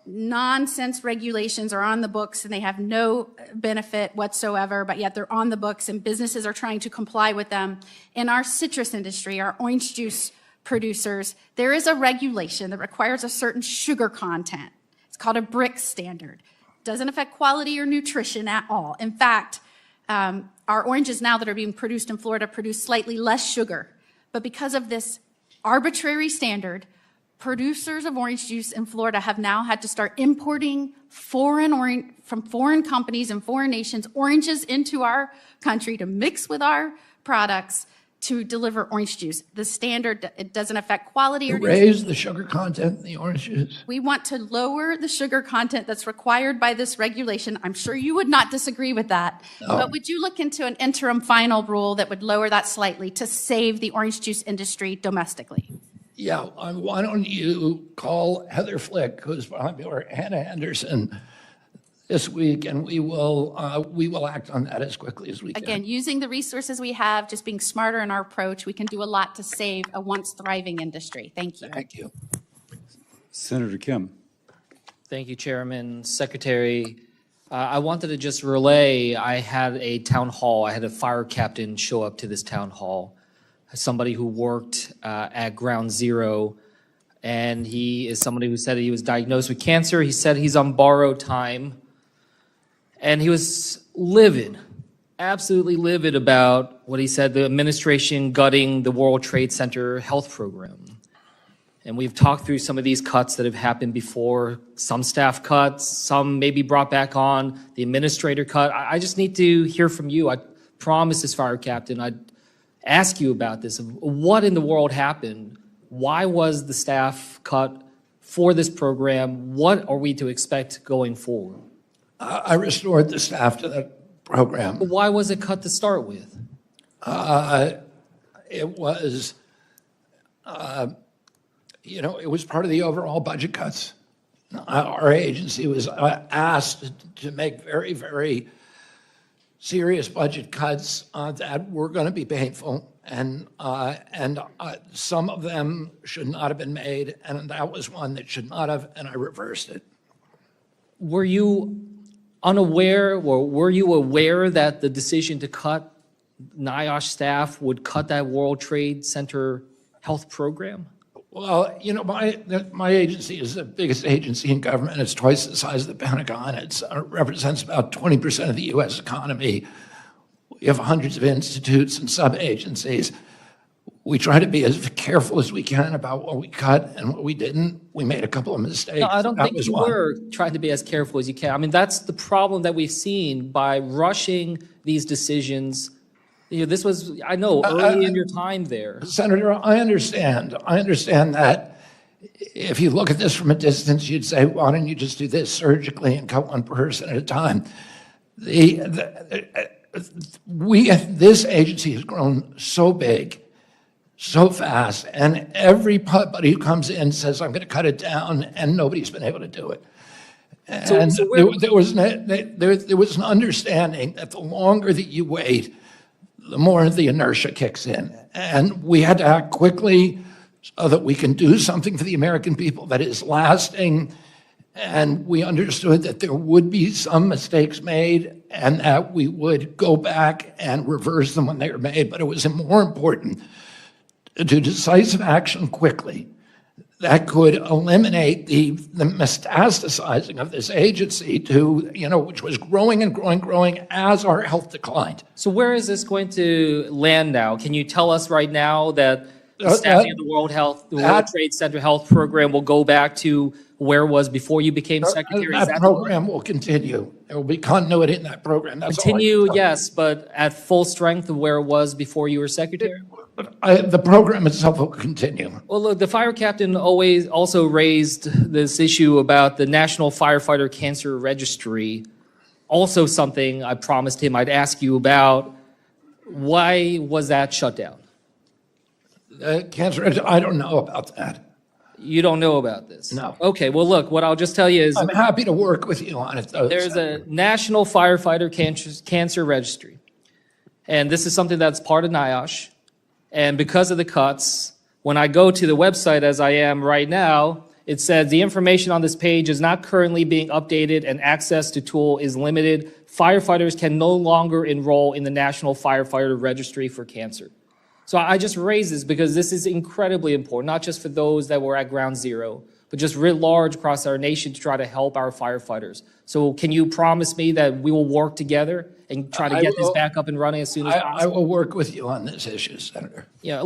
nonsense regulations are on the books and they have no benefit whatsoever, but yet they're on the books and businesses are trying to comply with them. In our citrus industry, our orange juice producers, there is a regulation that requires a certain sugar content. It's called a BRIC standard. It doesn't affect quality or nutrition at all. In fact, our oranges now that are being produced in Florida produce slightly less sugar. But because of this arbitrary standard, producers of orange juice in Florida have now had to start importing from foreign companies and foreign nations oranges into our country to mix with our products to deliver orange juice. The standard, it doesn't affect quality or raise the sugar content in the orange juice. We want to lower the sugar content that's required by this regulation. I'm sure you would not disagree with that. No. But would you look into an interim final rule that would lower that slightly to save the orange juice industry domestically? Yeah, why don't you call Heather Flick, who's or Hannah Anderson, this week, and we will act on that as quickly as we can. Again, using the resources we have, just being smarter in our approach, we can do a lot to save a once thriving industry. Thank you. Thank you. Senator Kim. Thank you, Chairman, Secretary. I wanted to just relay, I had a town hall, I had a fire captain show up to this town hall, somebody who worked at Ground Zero, and he is somebody who said he was diagnosed with cancer. He said he's on borrowed time, and he was livid, absolutely livid about what he said, the administration gutting the World Trade Center health program. And we've talked through some of these cuts that have happened before, some staff cuts, some maybe brought back on, the administrator cut. I just need to hear from you. I promised this fire captain I'd ask you about this. What in the world happened? Why was the staff cut for this program? What are we to expect going forward? I restored the staff to that program. But why was it cut to start with? It was, it was part of the overall budget cuts. Our agency was asked to make very, very serious budget cuts that were going to be painful, and some of them should not have been made, and that was one that should not have, and I reversed it. Were you unaware, or were you aware that the decision to cut NIOSH staff would cut that World Trade Center health program? Well, my agency is the biggest agency in government. It's twice the size of the Pentagon. It represents about 20% of the U.S. economy. We have hundreds of institutes and sub-agencies. We try to be as careful as we can about what we cut and what we didn't. We made a couple of mistakes. No, I don't That think was you one. were trying to be as careful as you can. I mean, that's the problem that we've seen by rushing these decisions. This was, I know, early in your time there. Senator, I understand. I understand that if you look at this from a distance, you'd say, why don't you just do this surgically and cut one person at a time? This agency has grown so big, so fast, and everybody who comes in says, I'm going to cut it down, and nobody's been able to do it. And there was an understanding that the longer that you wait, the more the inertia kicks in. And we had to act quickly so that we can do something for the American people that is lasting. And we understood that there would be some mistakes made and that we would go back and reverse them when they were made. But it was more important to do decisive action quickly that could eliminate the metastasizing of this agency to, which was growing and growing as our health declined. So where is this going to land now? Can you tell us right now that the staffing of the World Trade Center health program will go back to where it was before you became secretary? That program will continue. There will be continuity in that program. That's Continue, yes, but at full strength of where it was before you were secretary? The program itself will continue. Well, look, the fire captain also raised this issue about the National Firefighter Cancer Registry, also something I promised him I'd ask you about. Why was that shut down? Cancer Registry, I don't know about that. You don't know about this? No. Okay, well, look, what I'll just tell you is... I'm happy to work with you on it, though. There's a National Firefighter Cancer Registry, and this is something that's part of NIOSH. And because of the cuts, when I go to the website as I am right now, it says the information on this page is not currently being updated and access to tool is limited. Firefighters can no longer enroll in the National Firefighter Registry for Cancer. So I just raise this because this is incredibly important, not just for those that were at ground zero, but just writ large across our nation to try to help our firefighters. So can you promise me that we will work together and try to get this back up and running as soon as possible? I will work with you on this issue, Senator. Yeah.